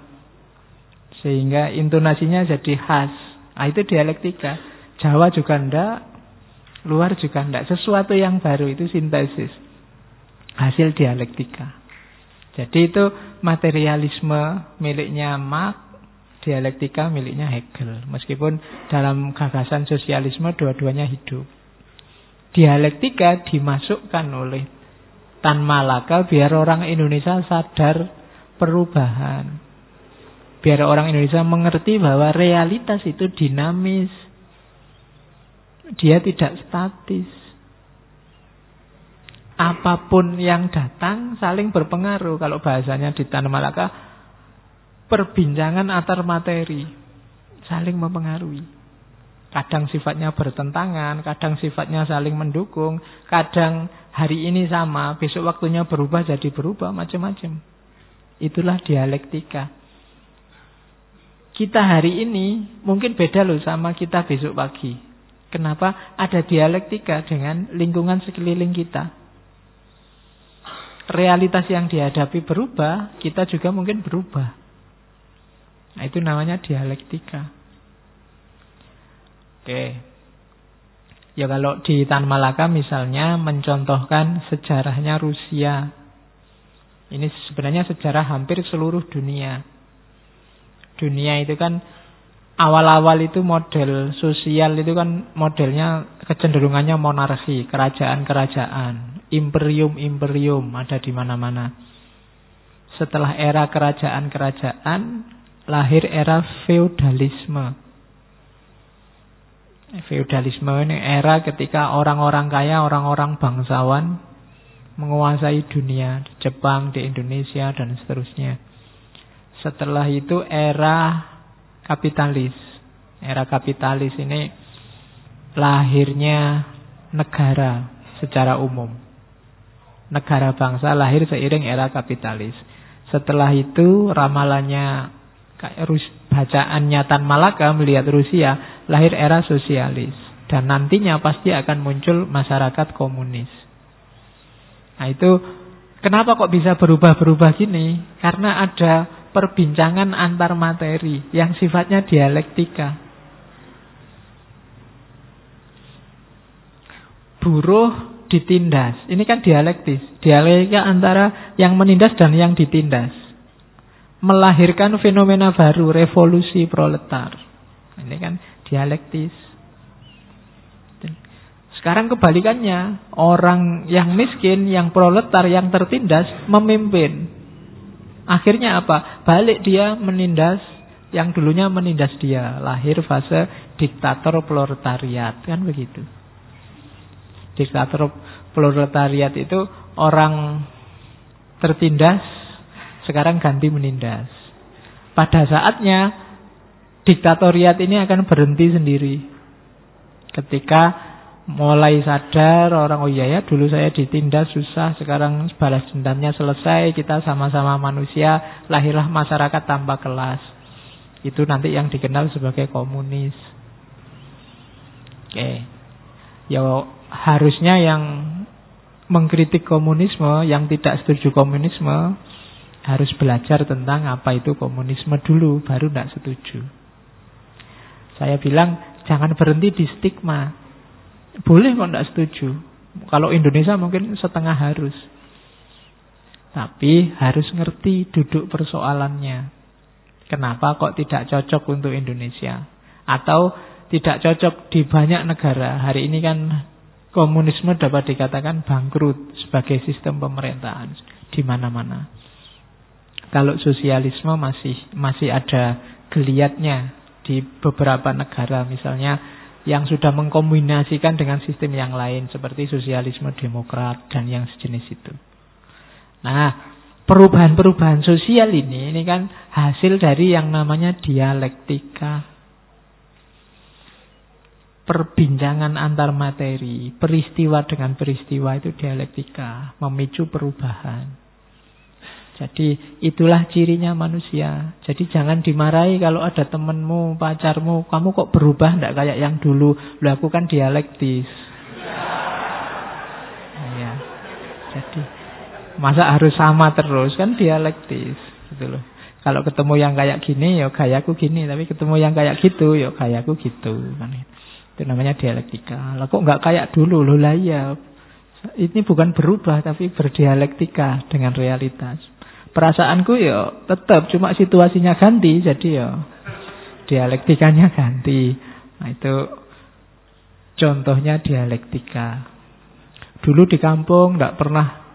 sehingga intonasinya jadi khas. Nah, itu dialektika. Jawa juga ndak, luar juga ndak. Sesuatu yang baru, itu sintesis, hasil dialektika. Jadi itu materialisme miliknya Marx, dialektika miliknya Hegel. Meskipun dalam gagasan sosialisme dua-duanya hidup. Dialektika dimasukkan oleh Tan Malaka biar orang Indonesia sadar perubahan. Biar orang Indonesia mengerti bahwa realitas itu dinamis. Dia tidak statis. Apapun yang datang saling berpengaruh. Kalau bahasanya di Tan Malaka, perbincangan antar materi saling mempengaruhi. Kadang sifatnya bertentangan, kadang sifatnya saling mendukung, kadang hari ini sama, besok waktunya berubah jadi berubah, macam-macam. Itulah dialektika. Kita hari ini mungkin beda loh sama kita besok pagi. Kenapa? Ada dialektika dengan lingkungan sekeliling kita. Realitas yang dihadapi berubah, kita juga mungkin berubah. Nah, itu namanya dialektika. Oke. Ya kalau di Tan Malaka misalnya mencontohkan sejarahnya Rusia. Ini sebenarnya sejarah hampir seluruh dunia. Dunia itu kan awal-awal itu model sosial itu kan modelnya kecenderungannya monarki, kerajaan-kerajaan. Imperium-imperium ada di mana-mana. Setelah era kerajaan-kerajaan, lahir era feodalisme. Feodalisme ini era ketika orang-orang kaya, orang-orang bangsawan menguasai dunia, di Jepang, di Indonesia, dan seterusnya. Setelah itu era kapitalis. Era kapitalis ini lahirnya negara secara umum. Negara bangsa lahir seiring era kapitalis. Setelah itu ramalannya bacaannya Tan Malaka melihat Rusia, lahir era sosialis. Dan nantinya pasti akan muncul masyarakat komunis. Nah itu kenapa kok bisa berubah-berubah gini? Karena ada perbincangan antar materi yang sifatnya dialektika. Buruh ditindas. Ini kan dialektis. Dialektika antara yang menindas dan yang ditindas. Melahirkan fenomena baru, revolusi proletar. Ini kan dialektis. Sekarang kebalikannya, orang yang miskin, yang proletar, yang tertindas memimpin. Akhirnya apa? Balik dia menindas yang dulunya menindas dia. Lahir fase diktator proletariat, kan begitu. Diktator proletariat itu orang tertindas sekarang ganti menindas. Pada saatnya diktatoriat ini akan berhenti sendiri. Ketika mulai sadar orang, oh iya ya dulu saya ditindas susah, sekarang balas dendamnya selesai, kita sama-sama manusia, lahirlah masyarakat tanpa kelas. Itu nanti yang dikenal sebagai komunis. Oke. Ya harusnya yang mengkritik komunisme, yang tidak setuju komunisme, harus belajar tentang apa itu komunisme dulu, baru tidak setuju. Saya bilang jangan berhenti di stigma. Boleh kok tidak setuju. Kalau Indonesia mungkin setengah harus. Tapi harus ngerti duduk persoalannya. Kenapa kok tidak cocok untuk Indonesia? Atau tidak cocok di banyak negara. Hari ini kan komunisme dapat dikatakan bangkrut sebagai sistem pemerintahan di mana-mana. Kalau sosialisme masih ada geliatnya di beberapa negara, misalnya yang sudah mengkombinasikan dengan sistem yang lain seperti sosialisme demokrat dan yang sejenis itu. Nah, perubahan-perubahan sosial ini kan hasil dari yang namanya dialektika. Perbincangan antar materi, peristiwa dengan peristiwa itu dialektika, memicu perubahan. Jadi itulah cirinya manusia. Jadi jangan dimarahi kalau ada temanmu, pacarmu, kamu kok berubah tidak kayak yang dulu. Loh aku kan dialektis. Ya. Jadi masa harus sama terus, kan dialektis gitu loh. Kalau ketemu yang kayak gini ya gayaku gini, tapi ketemu yang kayak gitu ya gayaku gitu kan. Itu namanya dialektika. Lah kok nggak kayak dulu? Loh lah iya. Ini bukan berubah tapi berdialektika dengan realitas. Perasaanku ya tetap, cuma situasinya ganti, jadi ya dialektikanya ganti. Nah itu contohnya dialektika. Dulu di kampung tidak pernah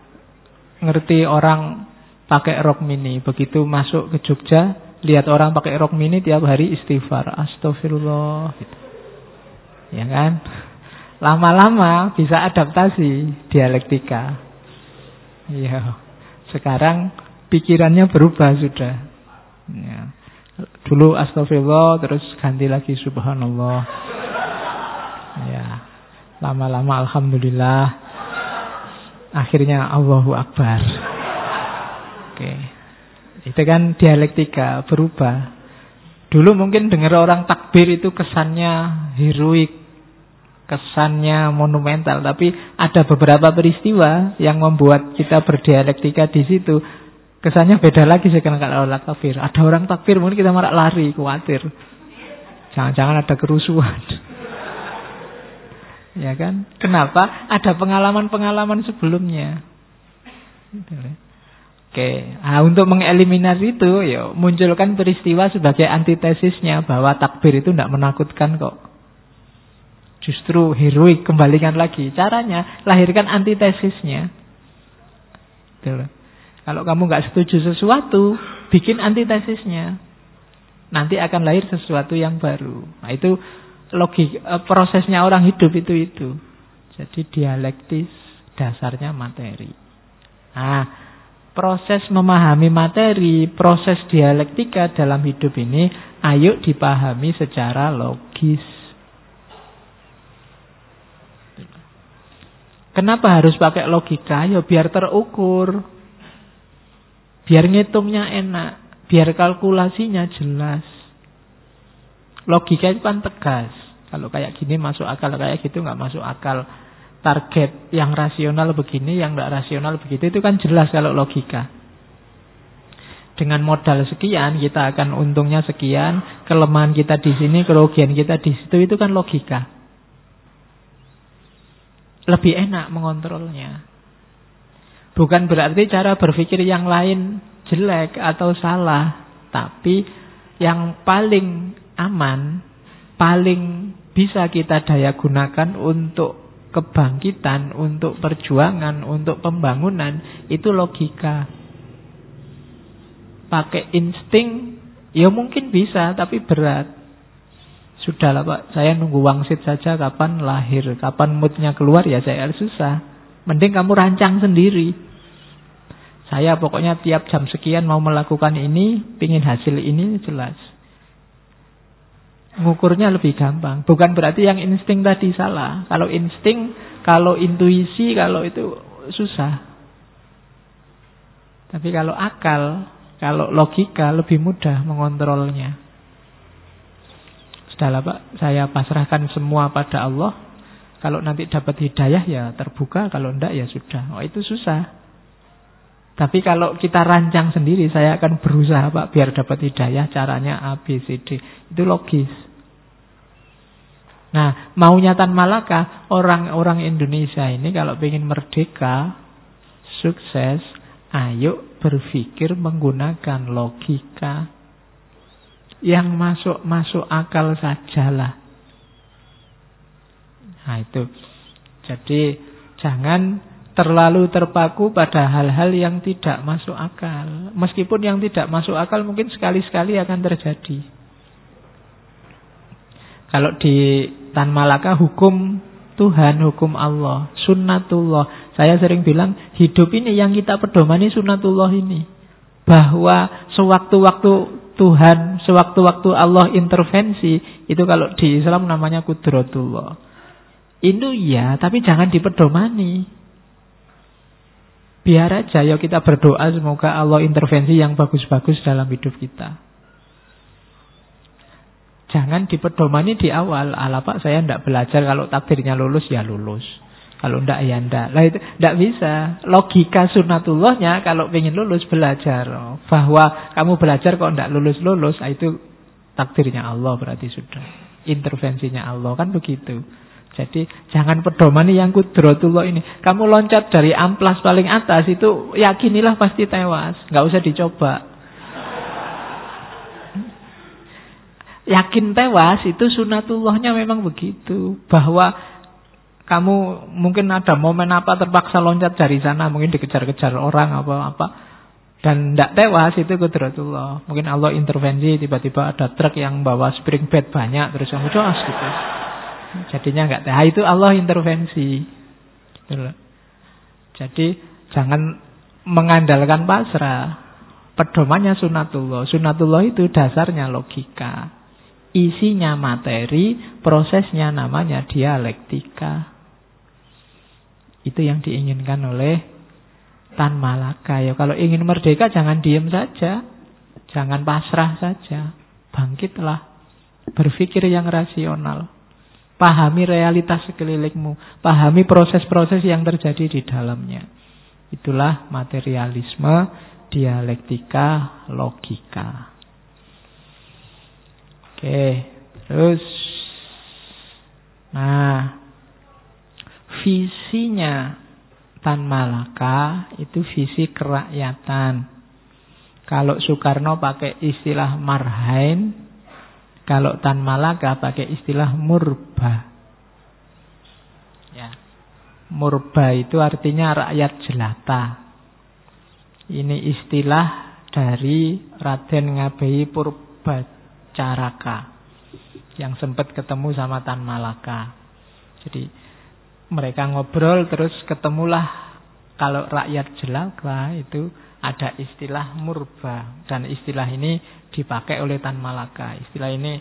ngerti orang pakai rok mini. Begitu masuk ke Jogja, lihat orang pakai rok mini tiap hari istighfar, astagfirullah gitu. Ya kan? Lama-lama bisa adaptasi dialektika. Iya. Sekarang pikirannya berubah sudah. Ya. Dulu astagfirullah, terus ganti lagi subhanallah. Ya. Lama-lama alhamdulillah. Akhirnya Allahu Akbar. Oke. Itu kan dialektika, berubah. Dulu mungkin dengar orang takbir itu kesannya heroik, kesannya monumental, tapi ada beberapa peristiwa yang membuat kita berdialektika di situ. Kesannya beda lagi sekarang kalau orang takbir. Ada orang takbir mungkin kita malah lari, khawatir. Jangan-jangan ada kerusuhan. Ya kan? Kenapa? Ada pengalaman-pengalaman sebelumnya. Oke. Nah, untuk mengeliminasi itu, ya munculkan peristiwa sebagai antitesisnya bahwa takbir itu tidak menakutkan kok. Justru heroik, kembalikan lagi. Caranya lahirkan antitesisnya. Betul. Kalau kamu nggak setuju sesuatu, bikin antitesisnya. nanti akan lahir sesuatu yang baru. Nah, itu prosesnya orang hidup itu. Jadi dialektis dasarnya materi. Nah, proses memahami materi, proses dialektika dalam hidup ini, ayo dipahami secara logis. Kenapa harus pakai logika? Ya biar terukur. Biar ngitungnya enak. Biar kalkulasinya jelas. Logika itu kan tegas. Kalau kayak gini masuk akal, kayak gitu nggak masuk akal. Target yang rasional begini, yang nggak rasional begitu, itu kan jelas kalau logika. Dengan modal sekian, kita akan untungnya sekian. Kelemahan kita di sini, kerugian kita di situ, itu kan logika. Lebih enak mengontrolnya. Bukan berarti cara berpikir yang lain jelek atau salah. Tapi yang paling aman, paling bisa kita daya gunakan untuk kebangkitan, untuk perjuangan, untuk pembangunan, itu logika. Pakai insting, ya mungkin bisa, tapi berat. Sudahlah Pak, saya nunggu wangsit saja kapan lahir, kapan moodnya keluar, ya saya susah. Mending kamu rancang sendiri. Saya pokoknya tiap jam sekian mau melakukan ini, pingin hasil ini, jelas. Ngukurnya lebih gampang. Bukan berarti yang insting tadi salah. Kalau insting, kalau intuisi, kalau itu susah. Tapi kalau akal, kalau logika lebih mudah mengontrolnya. Sudahlah Pak, saya pasrahkan semua pada Allah. Kalau nanti dapat hidayah ya terbuka, kalau enggak ya sudah. Oh itu susah. Tapi kalau kita rancang sendiri, saya akan berusaha Pak biar dapat hidayah, caranya A, B, C, D. Itu logis. Nah, maunya Tan Malaka, orang-orang Indonesia ini kalau ingin merdeka, sukses, ayo berpikir menggunakan logika. Yang masuk akal sajalah. Nah itu. Jadi jangan terlalu terpaku pada hal-hal yang tidak masuk akal. Meskipun yang tidak masuk akal mungkin sekali-sekali akan terjadi. Kalau di Tan Malaka hukum Tuhan, hukum Allah, sunnatullah. Saya sering bilang hidup ini yang kita pedomani sunnatullah ini. Bahwa sewaktu-waktu Tuhan, sewaktu-waktu Allah intervensi, itu kalau di Islam namanya kudratullah. Itu ya, tapi jangan dipedomani. Biar aja, yuk kita berdoa semoga Allah intervensi yang bagus-bagus dalam hidup kita. Jangan dipedomani di awal. Alah Pak, saya tidak belajar, kalau takdirnya lulus ya lulus. Kalau enggak ya enggak. Lah itu enggak bisa. Logika sunnatullahnya kalau ingin lulus belajar. Bahwa kamu belajar kok enggak lulus-lulus, itu takdirnya Allah berarti sudah. Intervensinya Allah kan begitu. Jadi jangan pedomani yang kudratullah ini. Kamu loncat dari amplas paling atas itu yakinilah pasti tewas. Enggak usah dicoba. Yakin tewas itu sunnatullahnya memang begitu. Bahwa kamu mungkin ada momen apa terpaksa loncat dari sana, mungkin dikejar-kejar orang apa-apa, dan tidak tewas, itu kudratullah. Mungkin Allah intervensi, tiba-tiba ada truk yang bawa spring bed banyak, terus kamu jos gitu. Jadinya enggak tewas, itu Allah intervensi. Gitu loh. Jadi jangan mengandalkan pasrah. Pedomannya sunnatullah. Sunnatullah itu dasarnya logika. Isinya materi, prosesnya namanya dialektika. Itu yang diinginkan oleh Tan Malaka. Ya, kalau ingin merdeka jangan diem saja. Jangan pasrah saja. Bangkitlah. Berpikir yang rasional. Pahami realitas sekelilingmu. Pahami proses-proses yang terjadi di dalamnya. Itulah materialisme, dialektika, logika. Oke, terus. Nah, visinya Tan Malaka itu visi kerakyatan. Kalau Soekarno pakai istilah marhain, kalau Tan Malaka pakai istilah murba. Ya. Murba itu artinya rakyat jelata. Ini istilah dari Raden Ngabei Caraka yang sempat ketemu sama Tan Malaka. Jadi mereka ngobrol terus ketemulah kalau rakyat jelata itu ada istilah murba, dan istilah ini dipakai oleh Tan Malaka. Istilah ini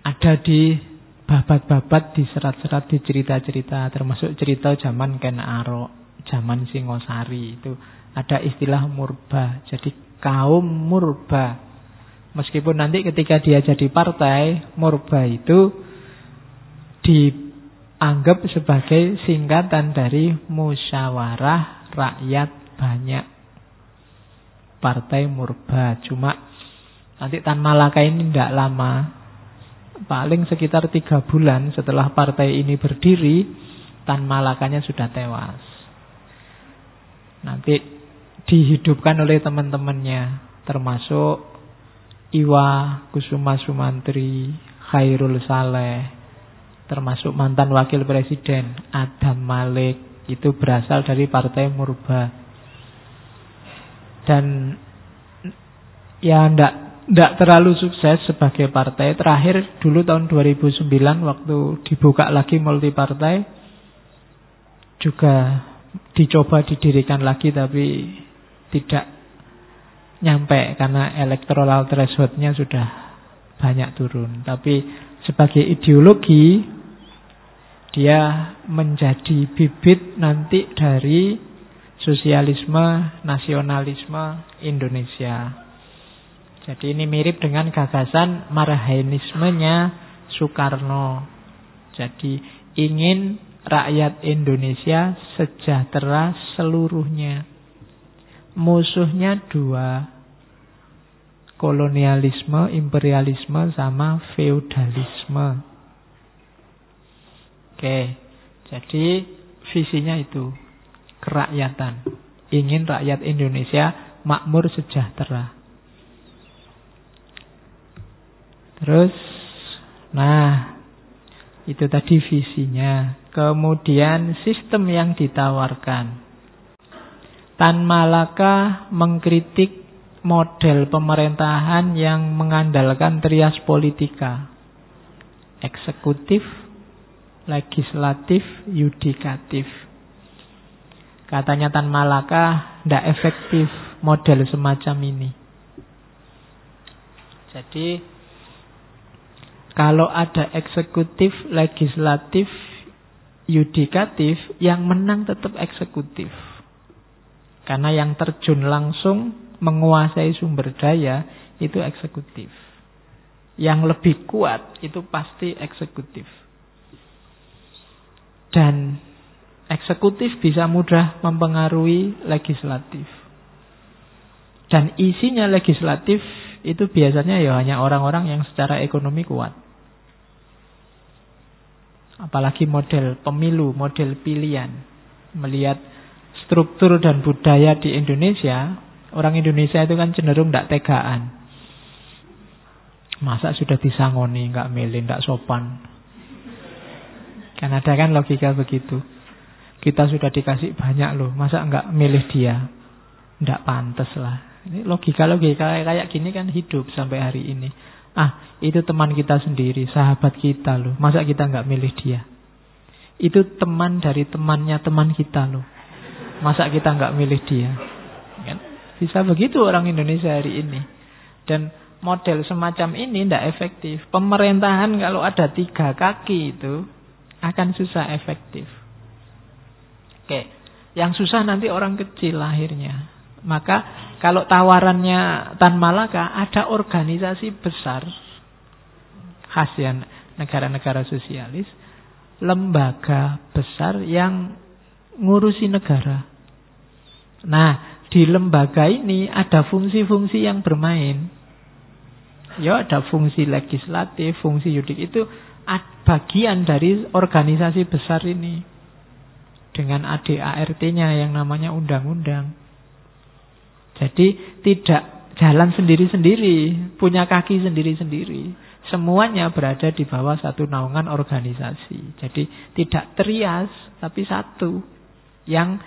ada di babat-babat, di serat-serat, di cerita-cerita, termasuk cerita zaman Ken Arok, zaman Singosari itu ada istilah murba. Jadi kaum murba. Meskipun nanti ketika dia jadi partai, murba itu dianggap sebagai singkatan dari musyawarah rakyat banyak. Partai murba. Cuma nanti Tan Malaka ini tidak lama, paling sekitar 3 bulan setelah partai ini berdiri, Tan Malakanya sudah tewas. Nanti dihidupkan oleh teman-temannya, termasuk Iwa Kusuma Sumantri, Khairul Saleh, termasuk mantan wakil presiden Adam Malik, itu berasal dari partai murba. Dan ya tidak terlalu sukses sebagai partai. Terakhir dulu tahun 2009 waktu dibuka lagi multipartai, juga dicoba didirikan lagi tapi tidak nyampe karena electoral threshold-nya sudah banyak turun. Tapi sebagai ideologi dia menjadi bibit nanti dari sosialisme, nasionalisme Indonesia. Jadi ini mirip dengan gagasan marhainismenya Soekarno. Jadi ingin rakyat Indonesia sejahtera seluruhnya. Musuhnya 2, kolonialisme, imperialisme, sama feudalisme. Oke, jadi visinya itu kerakyatan. Ingin rakyat Indonesia makmur sejahtera. Terus, nah, itu tadi visinya. Kemudian sistem yang ditawarkan. Tan Malaka mengkritik model pemerintahan yang mengandalkan trias politika. Eksekutif, legislatif, yudikatif. Katanya Tan Malaka tidak efektif model semacam ini. Jadi kalau ada eksekutif, legislatif, yudikatif, yang menang tetap eksekutif. Karena yang terjun langsung menguasai sumber daya itu eksekutif. Yang lebih kuat itu pasti eksekutif. Dan eksekutif bisa mudah mempengaruhi legislatif. Dan isinya legislatif itu biasanya ya hanya orang-orang yang secara ekonomi kuat. Apalagi model pemilu, model pilihan. Melihat struktur dan budaya di Indonesia, orang Indonesia itu kan cenderung tidak tegaan. Masa sudah disangoni, nggak milih, nggak sopan. Kan ada kan logika begitu. Kita sudah dikasih banyak loh, masa nggak milih dia? Nggak pantas lah. Ini logika-logika kayak gini kan hidup sampai hari ini. Itu teman kita sendiri, sahabat kita loh. Masa kita nggak milih dia? Itu teman dari temannya teman kita loh. Masa kita nggak milih dia? Kan? Bisa begitu orang Indonesia hari ini. Dan model semacam ini tidak efektif. Pemerintahan kalau ada 3 kaki itu akan susah efektif. Oke, yang susah nanti orang kecil lahirnya. Maka kalau tawarannya Tan Malaka, ada organisasi besar khas ya negara-negara sosialis, lembaga besar yang ngurusi negara. Nah, di lembaga ini ada fungsi-fungsi yang bermain. Ya, ada fungsi legislatif, fungsi yudik, itu bagian dari organisasi besar ini. Dengan ADART-nya yang namanya undang-undang. Jadi tidak jalan sendiri-sendiri, punya kaki sendiri-sendiri. Semuanya berada di bawah satu naungan organisasi. Jadi tidak trias, tapi satu. Yang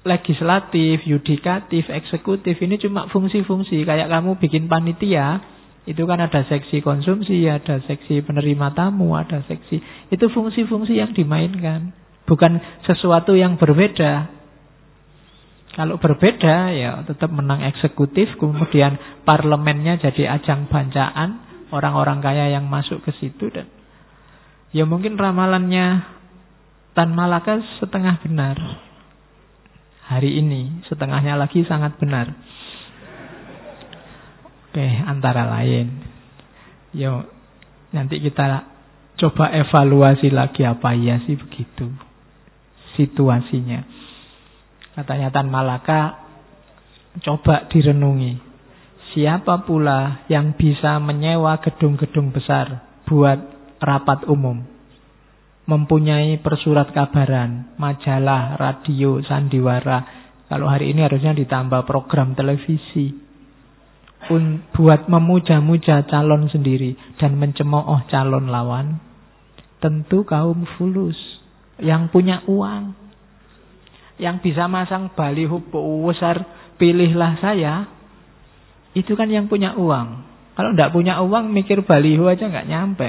legislatif, yudikatif, eksekutif, ini cuma fungsi-fungsi. Kayak kamu bikin panitia, itu kan ada seksi konsumsi, ada seksi penerima tamu, ada seksi. Itu fungsi-fungsi yang dimainkan, bukan sesuatu yang berbeda. Kalau berbeda, ya tetap menang eksekutif, kemudian parlemennya jadi ajang bancaan, orang-orang kaya yang masuk ke situ. Dan ya mungkin ramalannya Tan Malaka setengah benar hari ini, setengahnya lagi sangat benar. Oke, antara lain. Yo, nanti kita coba evaluasi lagi apa iya sih begitu situasinya. Katanya Tan Malaka, coba direnungi. Siapa pula yang bisa menyewa gedung-gedung besar buat rapat umum? Mempunyai persurat kabaran, majalah, radio, sandiwara. Kalau hari ini harusnya ditambah program televisi. Buat memuja-muja calon sendiri dan mencemooh calon lawan. Tentu kaum fulus yang punya uang, yang bisa masang baliho besar, pilihlah saya. Itu kan yang punya uang. Kalau tidak punya uang, mikir baliho aja nggak nyampe.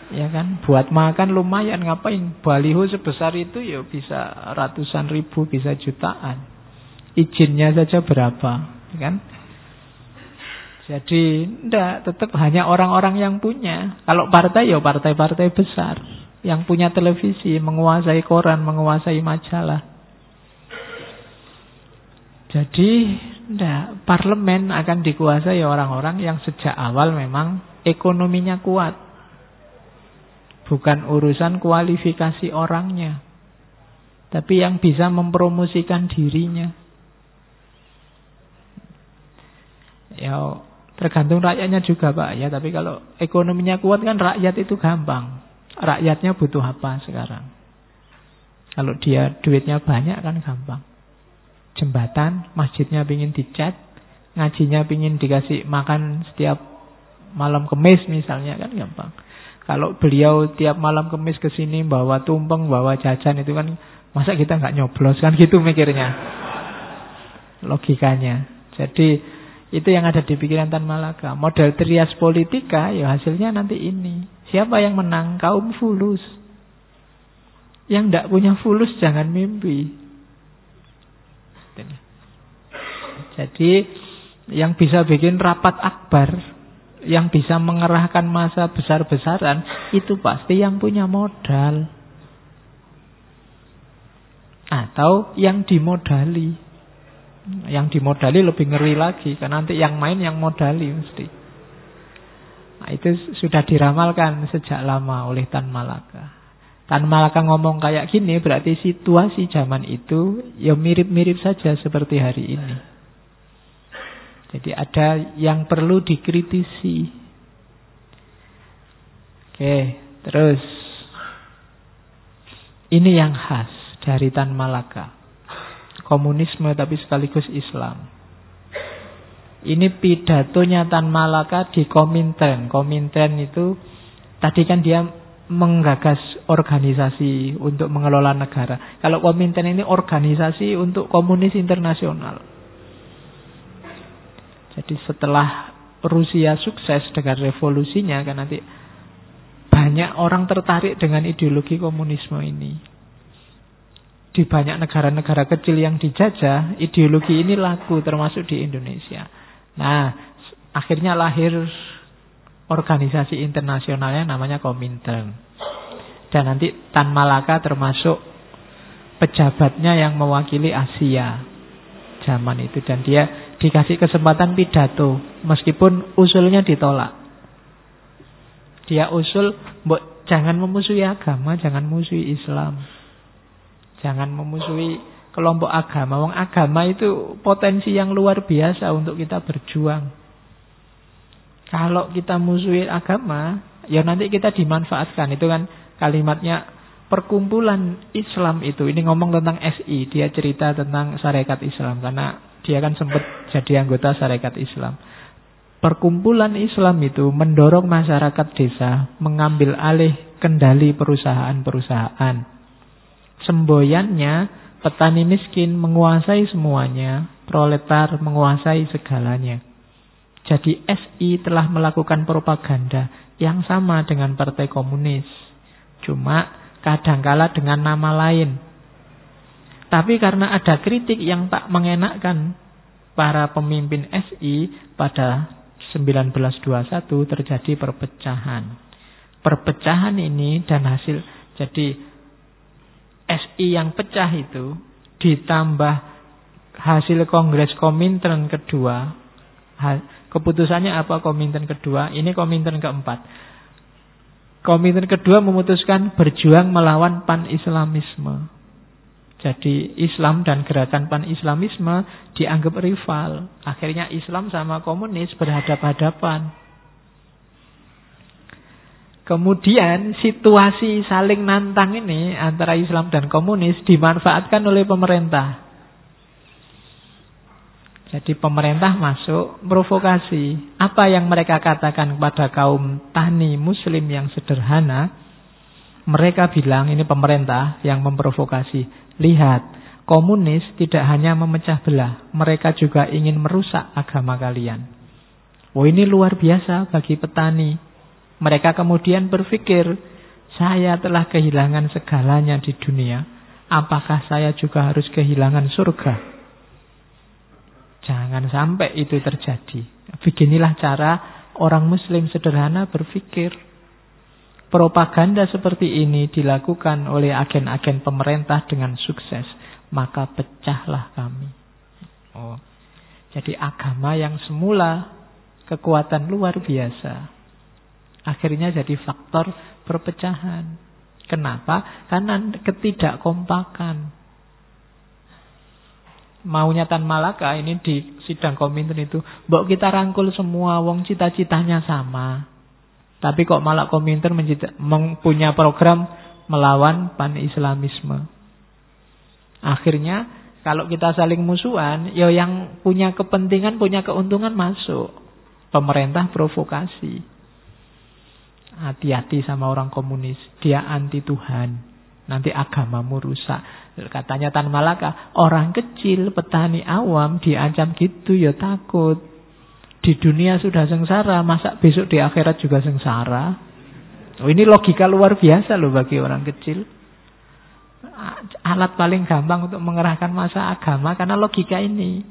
Ya kan, buat makan lumayan, ngapain baliho sebesar itu ya bisa ratusan ribu, bisa jutaan. Izinnya saja berapa, ya kan? Jadi enggak, tetap hanya orang-orang yang punya. Kalau partai ya partai-partai besar yang punya televisi, menguasai koran, menguasai majalah. Jadi enggak, parlemen akan dikuasai orang-orang yang sejak awal memang ekonominya kuat. Bukan urusan kualifikasi orangnya, tapi yang bisa mempromosikan dirinya. Ya tergantung rakyatnya juga Pak ya. Tapi kalau ekonominya kuat kan rakyat itu gampang. Rakyatnya butuh apa sekarang? Kalau dia duitnya banyak kan gampang. Jembatan, masjidnya pingin dicat, ngajinya pingin dikasih makan setiap malam Kemis misalnya, kan gampang. Kalau beliau tiap malam Kemis ke sini bawa tumpeng, bawa jajan, itu kan masa kita nggak nyoblos, kan gitu mikirnya. Logikanya. Jadi itu yang ada di pikiran Tan Malaka. Model trias politika ya hasilnya nanti ini. Siapa yang menang? Kaum fulus. Yang tidak punya fulus jangan mimpi. Jadi yang bisa bikin rapat akbar, yang bisa mengerahkan massa besar-besaran, itu pasti yang punya modal. Atau yang dimodali. Yang dimodali lebih ngeri lagi, karena nanti yang main yang modali mesti. Nah, itu sudah diramalkan sejak lama oleh Tan Malaka. Tan Malaka ngomong kayak gini, berarti situasi zaman itu ya mirip-mirip saja seperti hari ini. Jadi ada yang perlu dikritisi. Oke, terus ini yang khas dari Tan Malaka. Komunisme tapi sekaligus Islam. Ini pidatonya Tan Malaka di Komintern. Komintern itu tadi kan dia menggagas organisasi untuk mengelola negara. Kalau Komintern ini organisasi untuk komunis internasional. Jadi setelah Rusia sukses dengan revolusinya, kan nanti banyak orang tertarik dengan ideologi komunisme ini. Di banyak negara-negara kecil yang dijajah, ideologi ini laku, termasuk di Indonesia. Nah, akhirnya lahir organisasi internasionalnya namanya Komintern. Dan nanti Tan Malaka termasuk pejabatnya yang mewakili Asia zaman itu. Dan dia dikasih kesempatan pidato, meskipun usulnya ditolak. Dia usul, jangan memusuhi agama, jangan memusuhi Islam. Jangan memusuhi kelompok agama. Wong agama itu potensi yang luar biasa untuk kita berjuang. Kalau kita musuhi agama, ya nanti kita dimanfaatkan. Itu kan kalimatnya perkumpulan Islam itu. Ini ngomong tentang SI. Dia cerita tentang Sarekat Islam. Karena dia kan sempat jadi anggota Sarekat Islam. Perkumpulan Islam itu mendorong masyarakat desa mengambil alih kendali perusahaan-perusahaan. Semboyannya Petani miskin menguasai semuanya, proletar menguasai segalanya. Jadi SI telah melakukan propaganda yang sama dengan Partai Komunis. Cuma kadangkala dengan nama lain. Tapi karena ada kritik yang tak mengenakkan para pemimpin SI, pada 1921 terjadi perpecahan. Perpecahan ini dan hasil, jadi SI yang pecah itu ditambah hasil Kongres Komintern kedua. Keputusannya apa Komintern kedua? Ini Komintern keempat. Komintern kedua memutuskan berjuang melawan pan-islamisme. Jadi Islam dan gerakan pan-islamisme dianggap rival. Akhirnya Islam sama komunis berhadap-hadapan. Kemudian situasi saling nantang ini antara Islam dan komunis dimanfaatkan oleh pemerintah. Jadi pemerintah masuk provokasi. Apa yang mereka katakan kepada kaum tani muslim yang sederhana, mereka bilang, ini pemerintah yang memprovokasi. Lihat, komunis tidak hanya memecah belah, mereka juga ingin merusak agama kalian. Oh, ini luar biasa bagi petani. Mereka kemudian berpikir, saya telah kehilangan segalanya di dunia, apakah saya juga harus kehilangan surga? Jangan sampai itu terjadi. Beginilah cara orang muslim sederhana berpikir. Propaganda seperti ini dilakukan oleh agen-agen pemerintah dengan sukses, maka pecahlah kami. Oh, jadi agama yang semula kekuatan luar biasa, akhirnya jadi faktor perpecahan. Kenapa? Karena ketidakkompakan. Maunya Tan Malaka ini di sidang Komintern itu, mbok kita rangkul semua, wong cita-citanya sama. Tapi kok malah Komintern punya program melawan pan-islamisme. Akhirnya kalau kita saling musuhan, ya yang punya kepentingan, punya keuntungan masuk. Pemerintah provokasi. Hati-hati sama orang komunis, dia anti Tuhan, nanti agamamu rusak. Katanya Tan Malaka, orang kecil, petani awam diancam gitu ya takut. Di dunia sudah sengsara, masa besok di akhirat juga sengsara? Oh, ini logika luar biasa loh bagi orang kecil. Alat paling gampang untuk mengerahkan massa agama karena logika ini.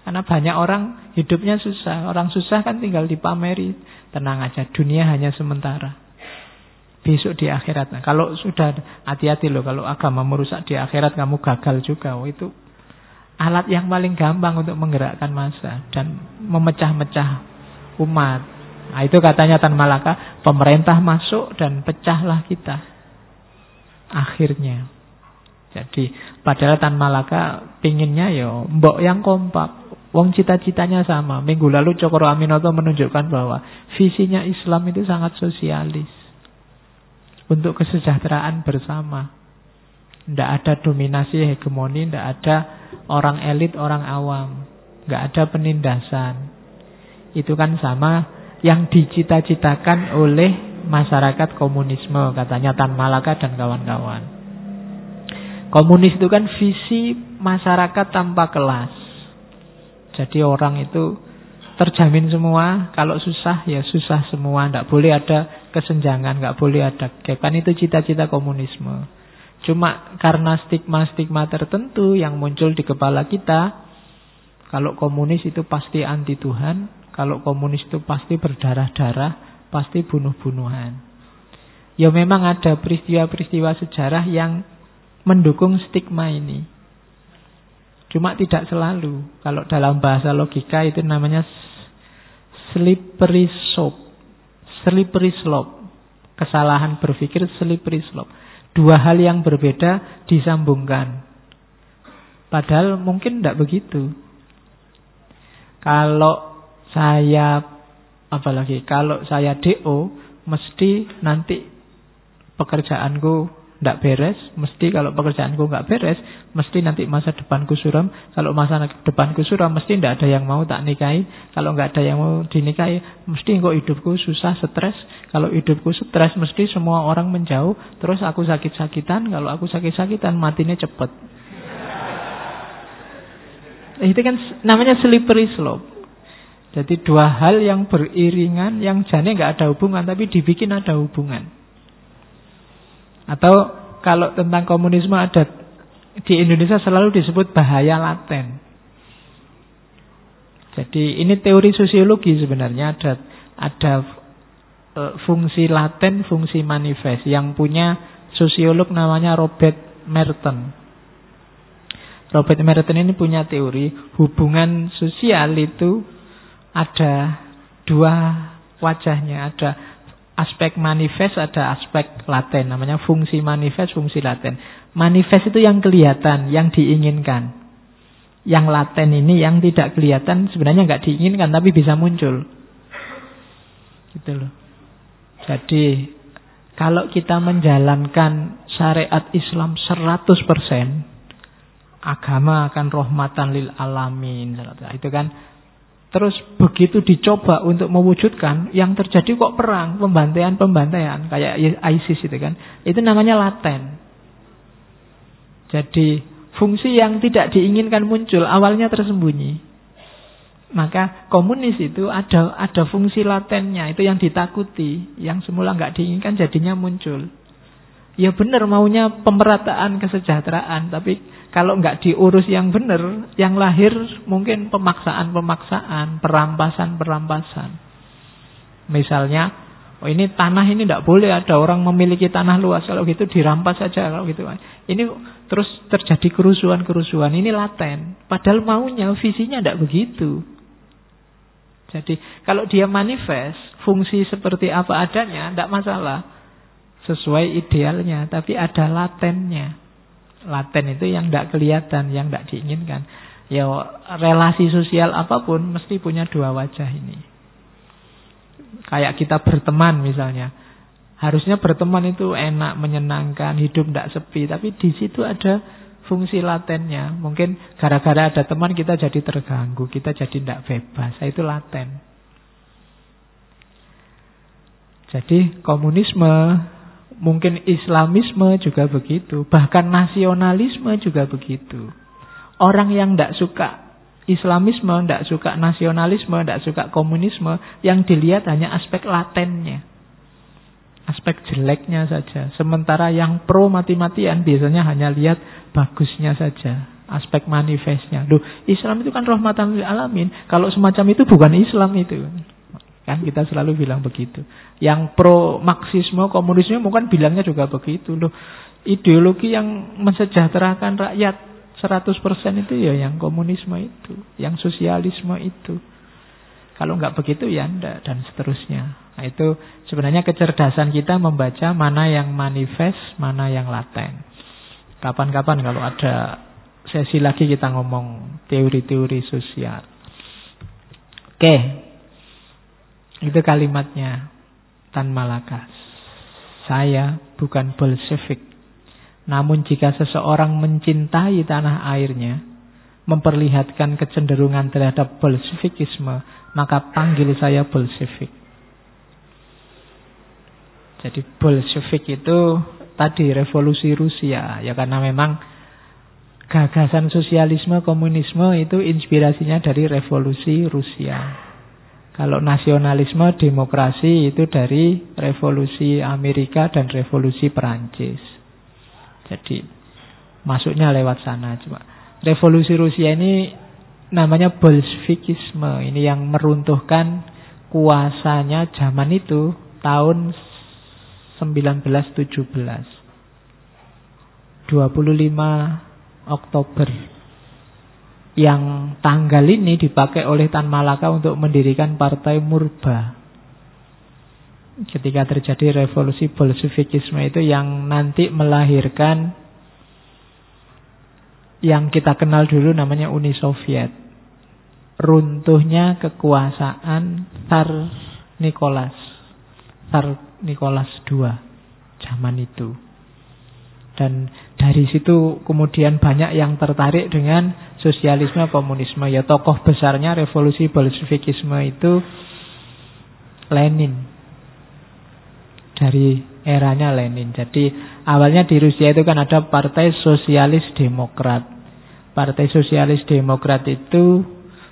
Karena banyak orang hidupnya susah. Orang susah kan tinggal dipameri. Tenang aja, dunia hanya sementara. Besok di akhirat. Nah, kalau sudah, hati-hati loh, kalau agama merusak di akhirat kamu gagal juga. Oh, itu alat yang paling gampang untuk menggerakkan massa dan memecah-mecah umat. Nah, itu katanya Tan Malaka, pemerintah masuk dan pecahlah kita. Akhirnya. Jadi padahal Tan Malaka pinginnya ya mbok yang kompak. Wong cita-citanya sama. Minggu lalu Cokro Aminoto menunjukkan bahwa visinya Islam itu sangat sosialis. Untuk kesejahteraan bersama. Tidak ada dominasi hegemoni, tidak ada orang elit, orang awam. Tidak ada penindasan. Itu kan sama yang dicita-citakan oleh masyarakat komunisme, katanya Tan Malaka dan kawan-kawan. Komunis itu kan visi masyarakat tanpa kelas. Jadi orang itu terjamin semua, kalau susah ya susah semua, tidak boleh ada kesenjangan, tidak boleh ada gap. Kan itu cita-cita komunisme. Cuma karena stigma-stigma tertentu yang muncul di kepala kita, kalau komunis itu pasti anti Tuhan, kalau komunis itu pasti berdarah-darah, pasti bunuh-bunuhan. Ya memang ada peristiwa-peristiwa sejarah yang mendukung stigma ini. Cuma tidak selalu. Kalau dalam bahasa logika itu namanya slippery slope. Slippery slope. Kesalahan berpikir slippery slope. Dua hal yang berbeda disambungkan. Padahal mungkin tidak begitu. Kalau saya kalau saya DO, mesti nanti pekerjaanku tidak beres, mesti kalau pekerjaanku nggak beres, mesti nanti masa depanku suram. Kalau masa depanku suram, mesti tidak ada yang mau tak nikahi. Kalau nggak ada yang mau dinikahi, mesti kok hidupku susah, stres. Kalau hidupku stres, mesti semua orang menjauh. Terus aku sakit-sakitan. Kalau aku sakit-sakitan, matinya cepet. Itu kan namanya slippery slope. Jadi dua hal yang beriringan, yang jane nggak ada hubungan, tapi dibikin ada hubungan. Atau kalau tentang komunisme ada di Indonesia selalu disebut bahaya laten. Jadi ini teori sosiologi sebenarnya, ada fungsi laten, fungsi manifest yang punya sosiolog namanya Robert Merton. Robert Merton ini punya teori hubungan sosial itu ada dua wajahnya, ada aspek manifest, ada aspek laten, namanya fungsi manifest, fungsi laten. Manifest itu yang kelihatan, yang diinginkan. Yang laten ini yang tidak kelihatan, sebenarnya nggak diinginkan tapi bisa muncul. Gitu loh. Jadi kalau kita menjalankan syariat Islam 100%, agama akan rahmatan lil alamin. Itu kan. Terus begitu dicoba untuk mewujudkan, yang terjadi kok perang, pembantaian, kayak ISIS itu kan. Itu namanya laten. Jadi fungsi yang tidak diinginkan muncul, awalnya tersembunyi. Maka komunis itu ada fungsi latennya, itu yang ditakuti, yang semula nggak diinginkan jadinya muncul. Ya benar maunya pemerataan kesejahteraan, tapi kalau nggak diurus yang benar, yang lahir mungkin pemaksaan-pemaksaan, perampasan-perampasan. Misalnya, oh ini tanah ini tidak boleh ada orang memiliki tanah luas, kalau gitu dirampas saja, kalau gitu. Ini terus terjadi kerusuhan-kerusuhan, ini laten. Padahal maunya, visinya tidak begitu. Jadi kalau dia manifest, fungsi seperti apa adanya, tidak masalah. Sesuai idealnya, tapi ada latennya. Laten itu yang tidak kelihatan, yang tidak diinginkan. Ya relasi sosial apapun mesti punya dua wajah ini. Kayak kita berteman misalnya, harusnya berteman itu enak, menyenangkan, hidup tidak sepi. Tapi di situ ada fungsi latennya. Mungkin gara-gara ada teman kita jadi terganggu, kita jadi tidak bebas. Itu laten. Jadi komunisme, mungkin Islamisme juga begitu. Bahkan nasionalisme juga begitu. Orang yang tidak suka Islamisme, tidak suka nasionalisme, tidak suka komunisme, yang dilihat hanya aspek latennya, aspek jeleknya saja. Sementara yang pro mati-matian biasanya hanya lihat bagusnya saja, aspek manifestnya. Loh, Islam itu kan rahmatan lil alamin. Kalau semacam itu bukan Islam itu. Kan kita selalu bilang begitu. Yang pro Marxisme, komunisme mungkin bilangnya juga begitu. Loh, ideologi yang mensejahterakan rakyat 100% itu ya yang komunisme itu, yang sosialisme itu. Kalau nggak begitu ya enggak, dan seterusnya. Nah, itu sebenarnya kecerdasan kita membaca mana yang manifest, mana yang laten. Kapan-kapan kalau ada sesi lagi kita ngomong teori-teori sosial. Oke. Itu kalimatnya Tan Malaka. Saya bukan Bolshevik. Namun jika seseorang mencintai tanah airnya, memperlihatkan kecenderungan terhadap Bolshevikisme, maka panggil saya Bolshevik. Jadi Bolshevik itu tadi revolusi Rusia. Ya karena memang gagasan sosialisme, komunisme itu inspirasinya dari revolusi Rusia. Kalau nasionalisme, demokrasi itu dari revolusi Amerika dan revolusi Perancis. Jadi masuknya lewat sana. Cuma revolusi Rusia ini namanya Bolshevikisme. Ini yang meruntuhkan kuasanya zaman itu tahun 1917. 25 Oktober. Yang tanggal ini dipakai oleh Tan Malaka untuk mendirikan Partai Murba. Ketika terjadi revolusi Bolshevikisme itu yang nanti melahirkan yang kita kenal dulu namanya Uni Soviet. Runtuhnya kekuasaan Tsar Nicholas II zaman itu. Dan dari situ kemudian banyak yang tertarik dengan sosialisme, komunisme. Ya tokoh besarnya revolusi Bolshevikisme itu Lenin. Dari eranya Lenin. Jadi awalnya di Rusia itu kan ada Partai Sosialis Demokrat. Partai Sosialis Demokrat itu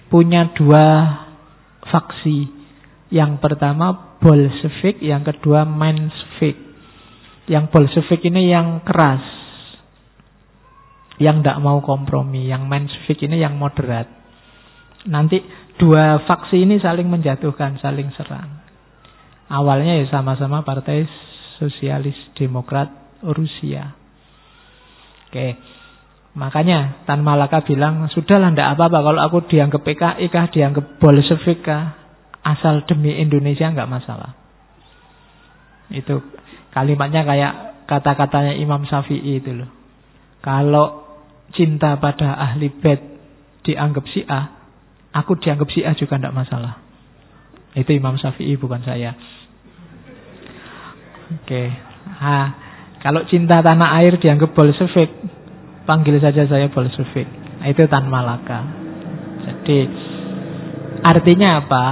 punya dua faksi. Yang pertama Bolshevik, yang kedua Menshevik. Yang Bolshevik ini yang keras, yang tidak mau kompromi. Yang Menshevik ini yang moderat. Nanti dua faksi ini saling menjatuhkan, saling serang. Awalnya ya sama-sama Partai Sosialis Demokrat Rusia. Oke. Makanya Tan Malaka bilang, sudahlah tidak apa-apa kalau aku dianggap PKI kah, dianggap Bolshevik kah, asal demi Indonesia nggak masalah. Itu kalimatnya kayak kata-katanya Imam Syafi'i itu loh. Kalau cinta pada ahli bait dianggap Syiah, aku dianggap Syiah juga tidak masalah. Itu Imam Syafi'i, bukan saya. Oke. Kalau cinta tanah air dianggap Bolshevik, panggil saja saya Bolshevik. Itu Tan Malaka. Jadi artinya apa?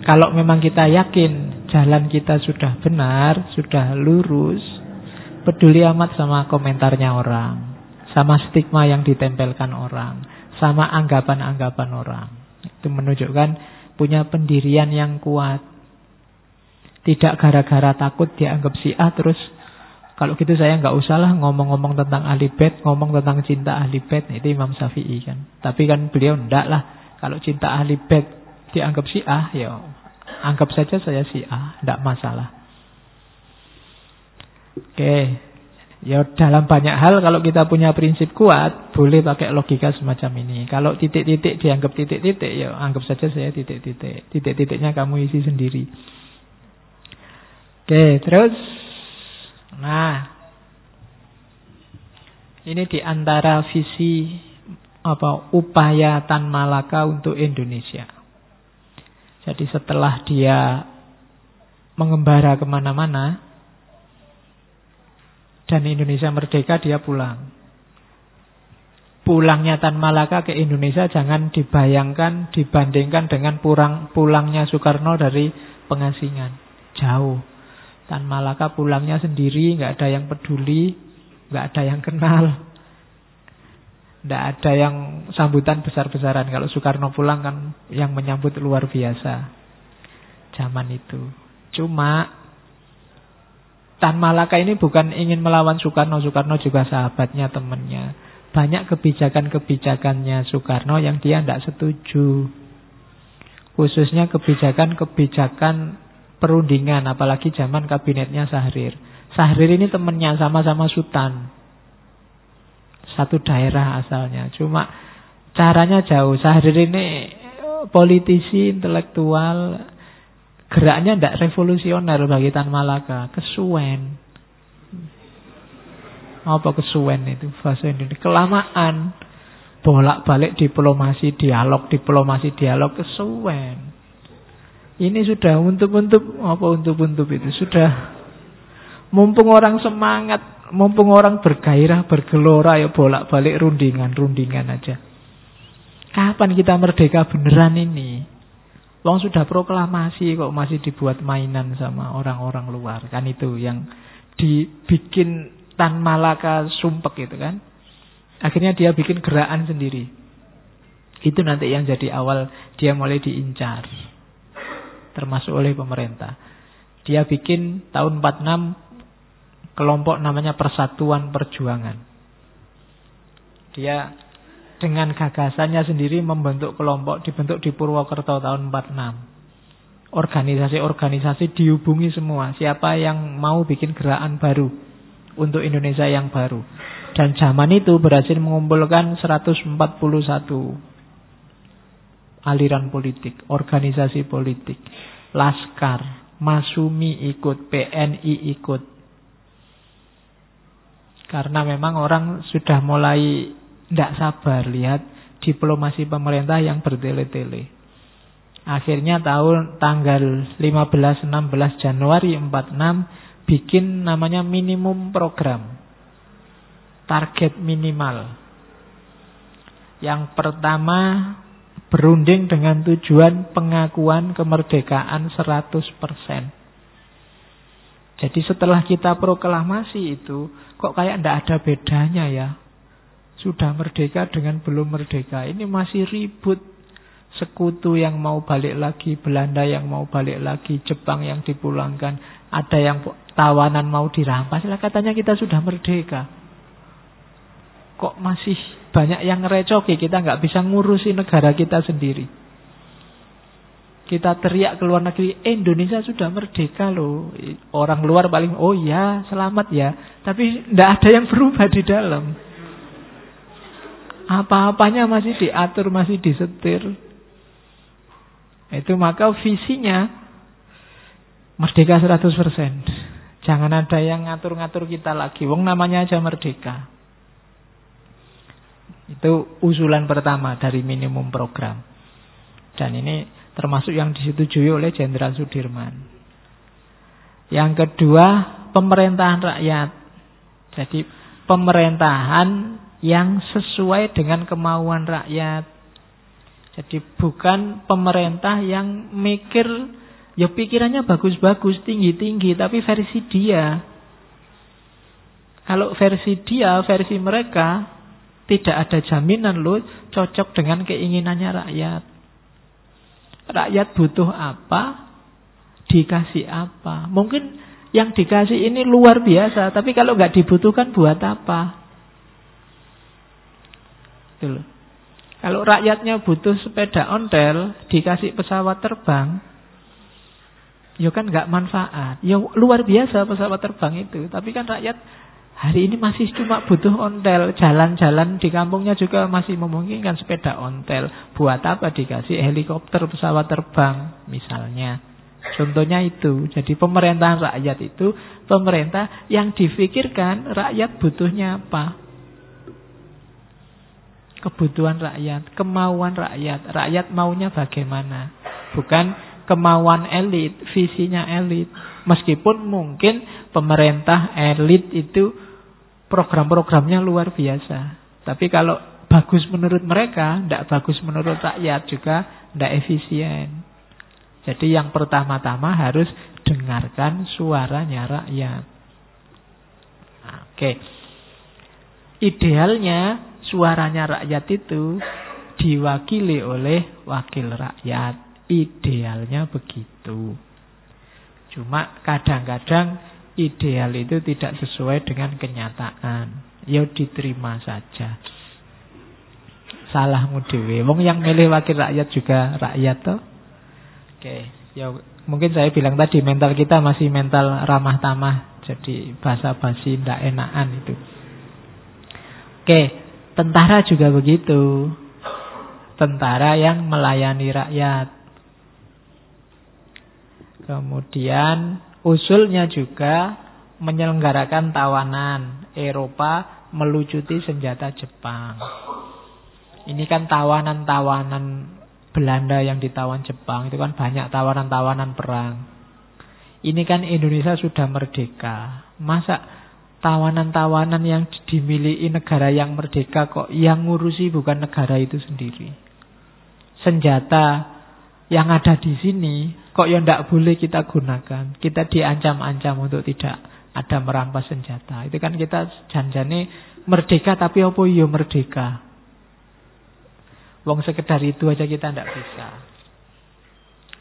Kalau memang kita yakin jalan kita sudah benar, sudah lurus, peduli amat sama komentarnya orang, sama stigma yang ditempelkan orang, sama anggapan-anggapan orang. Itu menunjukkan punya pendirian yang kuat. Tidak gara-gara takut dianggap Syiah terus, kalau gitu saya nggak usah lah ngomong-ngomong tentang ahli bait, ngomong tentang cinta ahli bait. Itu Imam Syafi'i kan. Tapi kan beliau enggak lah. Kalau cinta ahli bait dianggap Syiah, ya anggap saja saya Syiah, enggak masalah. Oke. Ya dalam banyak hal kalau kita punya prinsip kuat, boleh pakai logika semacam ini. Kalau titik-titik dianggap titik-titik, ya anggap saja saya titik-titik. Titik-titiknya kamu isi sendiri. Oke, terus nah, ini di antara visi upaya Tan Malaka untuk Indonesia. Jadi setelah dia mengembara kemana-mana dan Indonesia merdeka, dia pulang. Pulangnya Tan Malaka ke Indonesia jangan dibandingkan dengan pulangnya Soekarno dari pengasingan. Jauh. Tan Malaka pulangnya sendiri, nggak ada yang peduli, nggak ada yang kenal, nggak ada yang sambutan besar-besaran. Kalau Soekarno pulang kan yang menyambut luar biasa zaman itu. Cuma Tan Malaka ini bukan ingin melawan Soekarno. Soekarno juga sahabatnya, temannya. Banyak kebijakan-kebijakannya Soekarno yang dia tidak setuju. Khususnya kebijakan-kebijakan perundingan, apalagi zaman kabinetnya Syahrir. Syahrir ini temannya, sama-sama Sultan, satu daerah asalnya. Cuma caranya jauh. Syahrir ini politisi, intelektual, geraknya tidak revolusioner bagi Tan Malaka. Kesuwen. Apa kesuwen itu bahasa Indonesia? Kelamaan. Bolak-balik diplomasi, dialog, kesuwen. Ini sudah untuk itu sudah, mumpung orang semangat, mumpung orang bergairah, bergelora, ya bolak-balik rundingan aja. Kapan kita merdeka beneran ini? Wong sudah proklamasi kok masih dibuat mainan sama orang-orang luar. Kan itu yang dibikin Tan Malaka sumpek itu kan. Akhirnya dia bikin gerakan sendiri. Itu nanti yang jadi awal dia mulai diincar, termasuk oleh pemerintah. Dia bikin tahun 46 kelompok namanya Persatuan Perjuangan. Dia dengan gagasannya sendiri membentuk kelompok, dibentuk di Purwokerto tahun 46. Organisasi-organisasi dihubungi semua. Siapa yang mau bikin gerakan baru untuk Indonesia yang baru. Dan zaman itu berhasil mengumpulkan 141 aliran politik, organisasi politik, Laskar, Masumi ikut, PNI ikut. Karena memang orang sudah mulai tidak sabar lihat diplomasi pemerintah yang bertele-tele. Akhirnya tanggal 15-16 Januari 46 bikin namanya minimum program, target minimal. Yang pertama, berunding dengan tujuan pengakuan kemerdekaan 100%. Jadi setelah kita proklamasi itu, kok kayak tidak ada bedanya ya Sudah merdeka dengan belum merdeka. Ini masih ribut. Sekutu yang mau balik lagi, Belanda yang mau balik lagi, Jepang yang dipulangkan, ada yang tawanan mau dirampas. Lah katanya kita sudah merdeka. Kok masih banyak yang ngerecoki, kita nggak bisa ngurusi negara kita sendiri. Kita teriak ke luar negeri, Indonesia sudah merdeka loh. Orang luar paling, oh ya, selamat ya. Tapi tidak ada yang berubah di dalam. Apa-apanya masih diatur, masih disetir. Itu maka visinya merdeka 100%. Jangan ada yang ngatur-ngatur kita lagi. Wong namanya aja merdeka. Itu usulan pertama dari minimum program. Dan ini termasuk yang disetujui oleh Jenderal Sudirman. Yang kedua, pemerintahan rakyat. Jadi pemerintahan yang sesuai dengan kemauan rakyat. Jadi bukan pemerintah yang mikir, ya pikirannya bagus-bagus, tinggi-tinggi, tapi versi dia. Kalau versi dia, versi mereka, tidak ada jaminan loh cocok dengan keinginannya rakyat. Rakyat butuh apa, dikasih apa. Mungkin yang dikasih ini luar biasa, tapi kalau nggak dibutuhkan buat apa? Itu loh. Kalau rakyatnya butuh sepeda ontel, dikasih pesawat terbang, ya kan nggak manfaat. Ya luar biasa pesawat terbang itu, tapi kan rakyat hari ini masih cuma butuh ontel. Jalan-jalan di kampungnya juga masih memungkinkan sepeda ontel. Buat apa dikasih helikopter, pesawat terbang misalnya. Contohnya itu. Jadi pemerintahan rakyat itu pemerintah yang difikirkan rakyat butuhnya apa. Kebutuhan rakyat, kemauan rakyat. Rakyat maunya bagaimana. Bukan kemauan elit, visinya elit. Meskipun mungkin pemerintah elit itu program-programnya luar biasa. Tapi kalau bagus menurut mereka, tidak bagus menurut rakyat juga, tidak efisien. Jadi yang pertama-tama harus dengarkan suaranya rakyat. Oke. Idealnya suaranya rakyat itu diwakili oleh wakil rakyat. Idealnya begitu. Cuma kadang-kadang ideal itu tidak sesuai dengan kenyataan. Ya diterima saja. Salahmu dhewe. Wong yang milih wakil rakyat juga rakyat toh. Oke, ya mungkin saya bilang tadi mental kita masih mental ramah tamah. Jadi basa-basi ndak enakan itu. Oke, tentara juga begitu. Tentara yang melayani rakyat. Kemudian usulnya juga menyelenggarakan tawanan. Eropa melucuti senjata Jepang. Ini kan tawanan-tawanan Belanda yang ditawan Jepang. Itu kan banyak tawanan-tawanan perang. Ini kan Indonesia sudah merdeka. Masa tawanan-tawanan yang dimiliki negara yang merdeka kok yang ngurusi bukan negara itu sendiri. Senjata yang ada di sini kok ya tidak boleh kita gunakan. Kita diancam-ancam untuk tidak ada merampas senjata. Itu kan kita janjane merdeka tapi apa ya merdeka. Wong sekedar itu aja kita tidak bisa.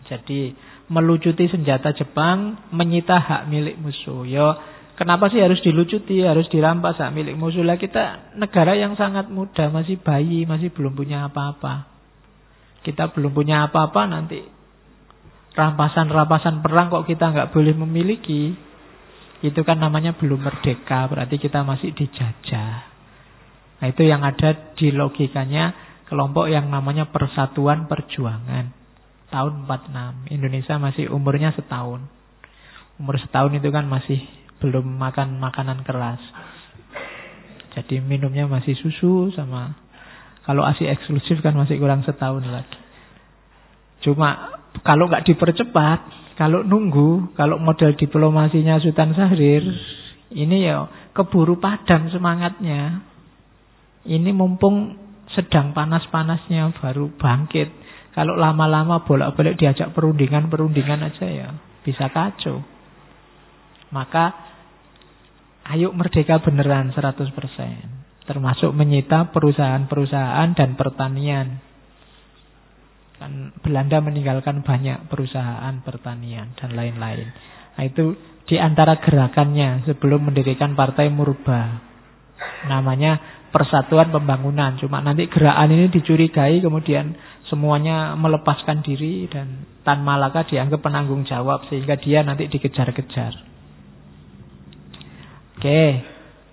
Jadi melucuti senjata Jepang, menyita hak milik musuh. Ya kenapa sih harus dilucuti, harus dirampas hak milik musuh? Lah kita negara yang sangat muda, masih bayi, masih belum punya apa-apa. Kita belum punya apa-apa nanti rampasan-rampasan perang kok kita nggak boleh memiliki. Itu kan namanya belum merdeka, berarti kita masih dijajah. Nah itu yang ada di logikanya kelompok yang namanya Persatuan Perjuangan. Tahun 46. Indonesia masih umurnya setahun. Umur setahun itu kan masih belum makan makanan keras. Jadi minumnya masih susu sama, kalau ASI eksklusif kan masih kurang setahun lagi. Cuma kalau nggak dipercepat, kalau nunggu, kalau model diplomasinya Sultan Syahrir, ini ya keburu padam semangatnya. Ini mumpung sedang panas-panasnya baru bangkit. Kalau lama-lama bolak-balik diajak perundingan aja ya bisa kacau. Maka ayo merdeka beneran 100%. termasuk menyita perusahaan-perusahaan dan pertanian. Kan Belanda meninggalkan banyak perusahaan pertanian dan lain-lain. Nah, itu di antara gerakannya sebelum mendirikan Partai Murba. Namanya Persatuan Pembangunan. Cuma nanti gerakan ini dicurigai, kemudian semuanya melepaskan diri dan Tan Malaka dianggap penanggung jawab sehingga dia nanti dikejar-kejar. Oke,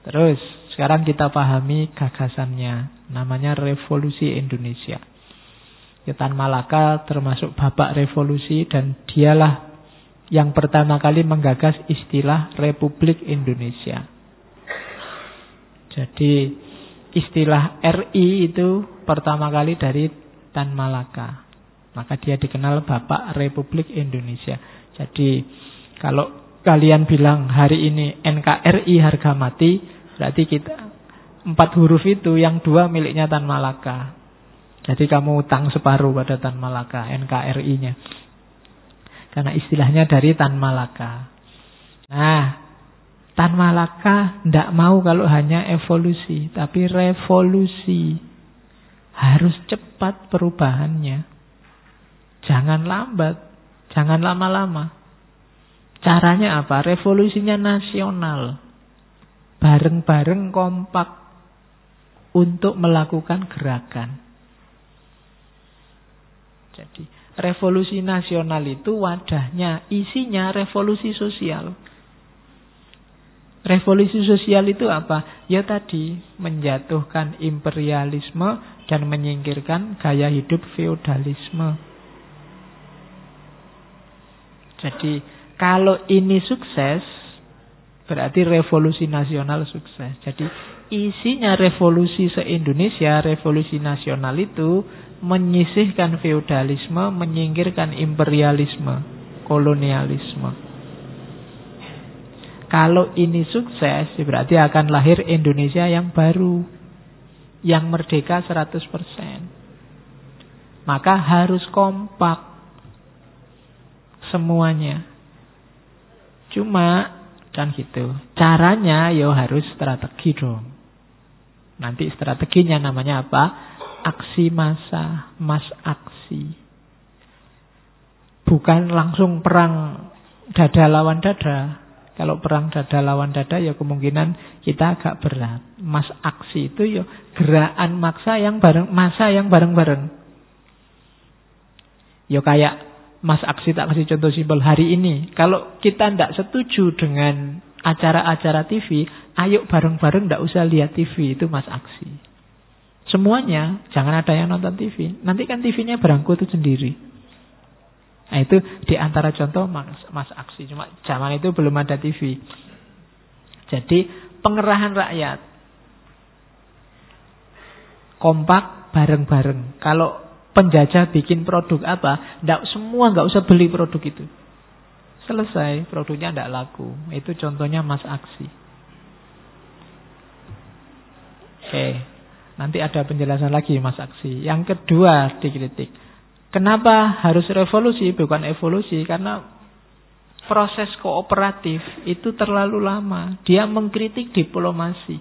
terus sekarang kita pahami gagasannya. Namanya Revolusi Indonesia. Tan Malaka termasuk bapak revolusi dan dialah yang pertama kali menggagas istilah Republik Indonesia. Jadi istilah RI itu pertama kali dari Tan Malaka. Maka dia dikenal bapak Republik Indonesia. Jadi kalau kalian bilang hari ini NKRI harga mati, berarti kita 4 huruf itu yang 2 miliknya Tan Malaka. Jadi kamu utang separuh pada Tan Malaka, NKRI-nya. Karena istilahnya dari Tan Malaka. Nah, Tan Malaka tidak mau kalau hanya evolusi, tapi revolusi. Harus cepat perubahannya. Jangan lambat, jangan lama-lama. Caranya apa? Revolusinya nasional. Bareng-bareng kompak untuk melakukan gerakan. Jadi revolusi nasional itu wadahnya, isinya revolusi sosial. Revolusi sosial itu apa? Ya tadi, menjatuhkan imperialisme dan menyingkirkan gaya hidup feodalisme. Jadi kalau ini sukses, berarti revolusi nasional sukses. Jadi isinya revolusi se-Indonesia, revolusi nasional itu menyisihkan feodalisme, menyingkirkan imperialisme, kolonialisme. Kalau ini sukses, berarti akan lahir Indonesia yang baru, yang merdeka 100%. Maka harus kompak semuanya. Cuma kan gitu. Caranya ya harus strategi dong. Nanti strateginya namanya apa? Aksi massa, mass aksi. Bukan langsung perang dada lawan dada. Kalau perang dada lawan dada ya kemungkinan kita agak berat. Mass aksi itu ya gerakan massa yang bareng-bareng. Ya kayak mass aksi, tak kasih contoh simpel hari ini. Kalau kita tidak setuju dengan acara-acara TV, ayo bareng-bareng tidak usah lihat TV, itu mass aksi. Semuanya, jangan ada yang nonton TV. Nanti kan TV-nya berangkut sendiri. Nah itu di antara contoh mass aksi. Cuma zaman itu belum ada TV. Jadi pengerahan rakyat. Kompak bareng-bareng. Kalau penjajah bikin produk apa, nggak usah beli produk itu. Selesai, produknya tidak laku. Itu contohnya mass aksi. Oke. Nanti ada penjelasan lagi mas aksi. Yang kedua dikritik. Kenapa harus revolusi bukan evolusi? Karena proses kooperatif itu terlalu lama. Dia mengkritik diplomasi.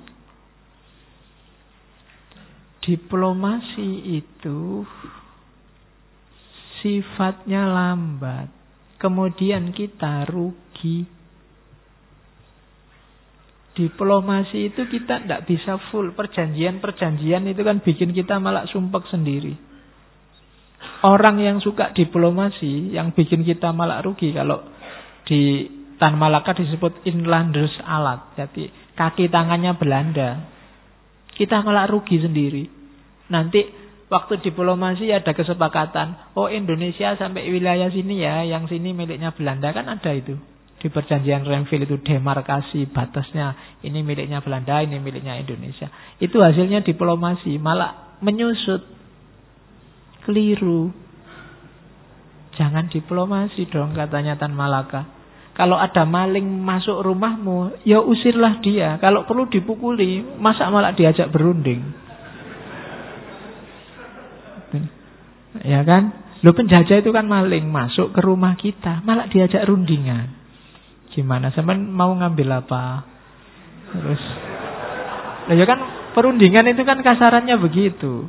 Diplomasi itu sifatnya lambat. Kemudian kita rugi. Diplomasi itu kita tidak bisa full. Perjanjian-perjanjian itu kan bikin kita malah sumpek sendiri. Orang yang suka diplomasi, yang bikin kita malah rugi. Kalau di Tan Malaka disebut inlanders alat. Jadi kaki tangannya Belanda. Kita malah rugi sendiri. Nanti waktu diplomasi ada kesepakatan. Oh Indonesia sampai wilayah sini ya, yang sini miliknya Belanda. Kan ada itu. Di perjanjian Renville itu demarkasi batasnya. Ini miliknya Belanda, ini miliknya Indonesia. Itu hasilnya diplomasi. Malah menyusut. Keliru. Jangan diplomasi dong katanya Tan Malaka. Kalau ada maling masuk rumahmu, ya usirlah dia. Kalau perlu dipukuli, masa malah diajak berunding. Ya kan? Lo penjajah itu kan maling masuk ke rumah kita, malah diajak rundingan. Gimana? Sampean mau ngambil apa? Terus ya kan Perundingan itu kan kasarannya begitu.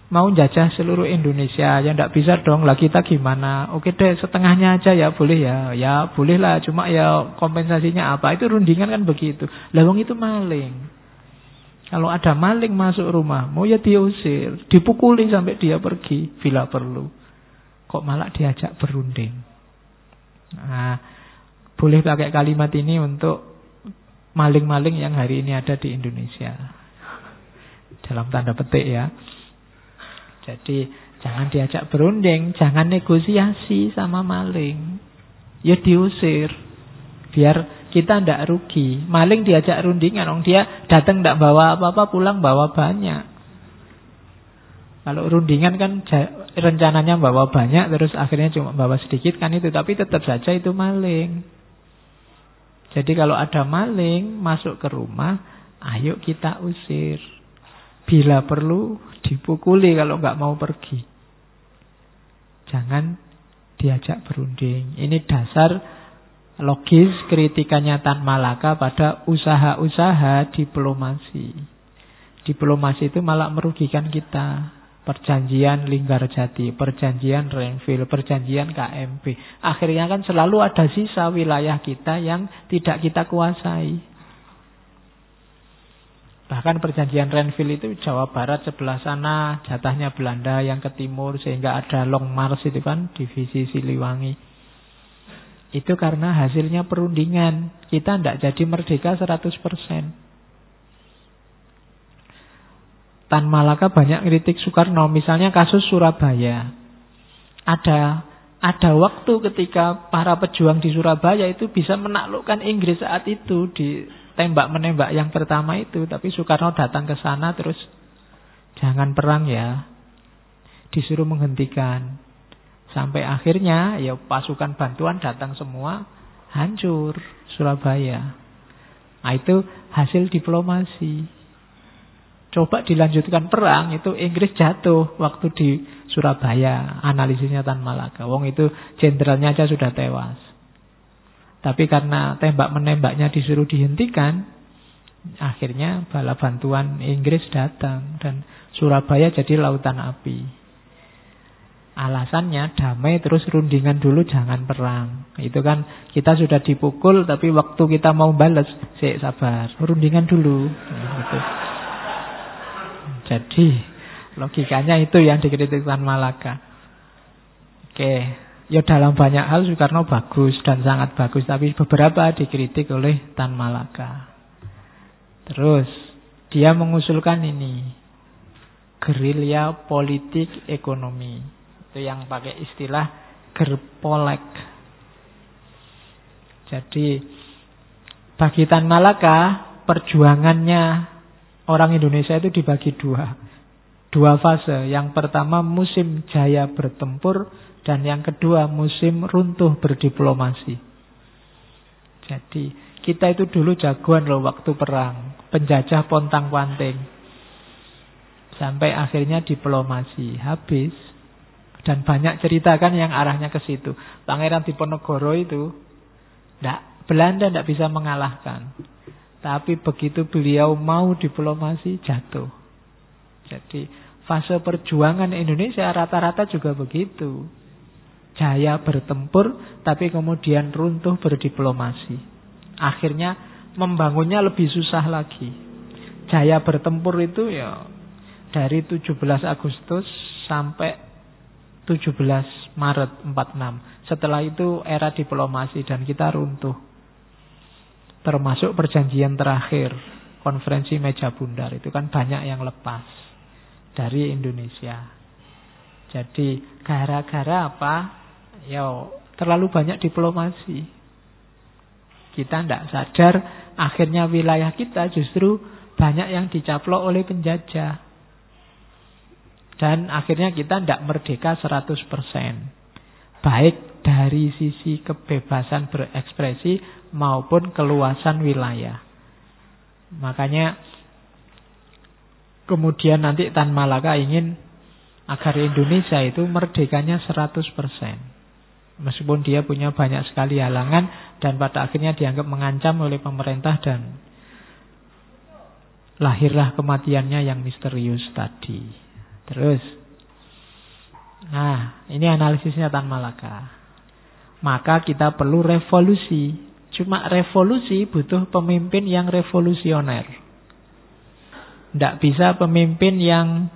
Mau jajah seluruh Indonesia, ya ndak bisa dong, lah kita gimana? Oke deh, setengahnya aja ya boleh ya. Ya boleh lah, cuma ya kompensasinya apa? Itu rundingan kan begitu. Lah wong itu maling. Kalau ada maling masuk rumah, mau ya diusir, dipukuli sampai dia pergi bila perlu. Kok malah diajak berunding? Nah, boleh pakai kalimat ini untuk maling-maling yang hari ini ada di Indonesia. Dalam tanda petik ya. Jadi jangan diajak berunding, jangan negosiasi sama maling. Ya diusir. Biar kita ndak rugi. Maling diajak rundingan, dia datang ndak bawa apa-apa, pulang bawa banyak. Kalau rundingan kan rencananya bawa banyak, terus akhirnya cuma bawa sedikit kan itu. Tapi tetap saja itu maling. Jadi kalau ada maling masuk ke rumah, ayo kita usir. Bila perlu dipukuli kalau nggak mau pergi. Jangan diajak berunding. Ini dasar logis kritikannya Tan Malaka pada usaha-usaha diplomasi. Diplomasi itu malah merugikan kita. Perjanjian Linggarjati, perjanjian Renville, perjanjian KMP. Akhirnya kan selalu ada sisa wilayah kita yang tidak kita kuasai. Bahkan perjanjian Renville itu Jawa Barat sebelah sana jatahnya Belanda, yang ke timur sehingga ada Long March itu kan divisi Siliwangi. Itu karena hasilnya perundingan. Kita tidak jadi merdeka 100%. Tan Malaka banyak kritik Soekarno, misalnya kasus Surabaya. Ada waktu ketika para pejuang di Surabaya itu bisa menaklukkan Inggris saat itu di tembak-menembak yang pertama itu. Tapi Soekarno datang ke sana terus jangan perang ya. Disuruh menghentikan. Sampai akhirnya ya pasukan bantuan datang semua, hancur Surabaya. Nah itu hasil diplomasi. Coba dilanjutkan perang, itu Inggris jatuh waktu di Surabaya. Analisisnya Tan Malaka. Wong itu jenderalnya aja sudah tewas. Tapi karena tembak-menembaknya disuruh dihentikan, akhirnya bala bantuan Inggris datang dan Surabaya jadi lautan api. Alasannya damai terus rundingan dulu, jangan perang. Itu kan kita sudah dipukul tapi waktu kita mau balas, sabar, rundingan dulu. Nah, gitu. Jadi logikanya itu yang dikritik Tan Malaka. Oke. Ya dalam banyak hal Soekarno bagus dan sangat bagus, tapi beberapa dikritik oleh Tan Malaka. Terus dia mengusulkan ini, gerilya politik ekonomi. Itu yang pakai istilah gerpolek. Jadi bagi Tan Malaka perjuangannya orang Indonesia itu dibagi dua fase. Yang pertama musim jaya bertempur, dan yang kedua musim runtuh berdiplomasi. Jadi kita itu dulu jagoan loh waktu perang, penjajah pontang-panting. Sampai akhirnya diplomasi habis. Dan banyak cerita kan yang arahnya ke situ. Pangeran Diponegoro itu Belanda tidak bisa mengalahkan. Tapi begitu beliau mau diplomasi, jatuh. Jadi fase perjuangan Indonesia rata-rata juga begitu. Jaya bertempur, tapi kemudian runtuh berdiplomasi. Akhirnya membangunnya lebih susah lagi. Jaya bertempur itu ya dari 17 Agustus sampai 17 Maret 46. Setelah itu era diplomasi dan kita runtuh. Termasuk perjanjian terakhir, konferensi meja bundar. Itu kan banyak yang lepas dari Indonesia. Jadi gara-gara apa? Ya terlalu banyak diplomasi. Kita tidak sadar akhirnya wilayah kita justru banyak yang dicaplok oleh penjajah. Dan akhirnya kita tidak merdeka 100%. Baik dari sisi kebebasan berekspresi maupun keluasan wilayah. Makanya kemudian nanti Tan Malaka ingin agar Indonesia itu merdekanya 100%. Meskipun dia punya banyak sekali halangan dan pada akhirnya dianggap mengancam oleh pemerintah dan lahirlah kematiannya yang misterius tadi. Terus, nah ini analisisnya Tan Malaka. Maka kita perlu revolusi. Cuma revolusi butuh pemimpin yang revolusioner. Tidak bisa pemimpin yang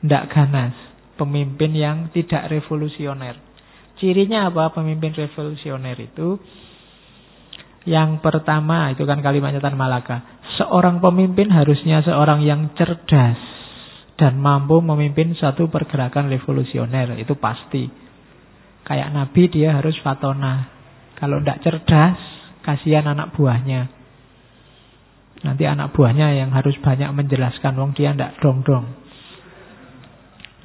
tidak ganas. Pemimpin yang tidak revolusioner. Cirinya apa pemimpin revolusioner itu? Yang pertama, itu kan kalimatnya Tan Malaka. Seorang pemimpin harusnya seorang yang cerdas dan mampu memimpin satu pergerakan revolusioner. Itu pasti. Kayak Nabi dia harus fatona. Kalau tidak cerdas, kasihan anak buahnya. Nanti anak buahnya yang harus banyak menjelaskan. Wong dia tidak dong-dong.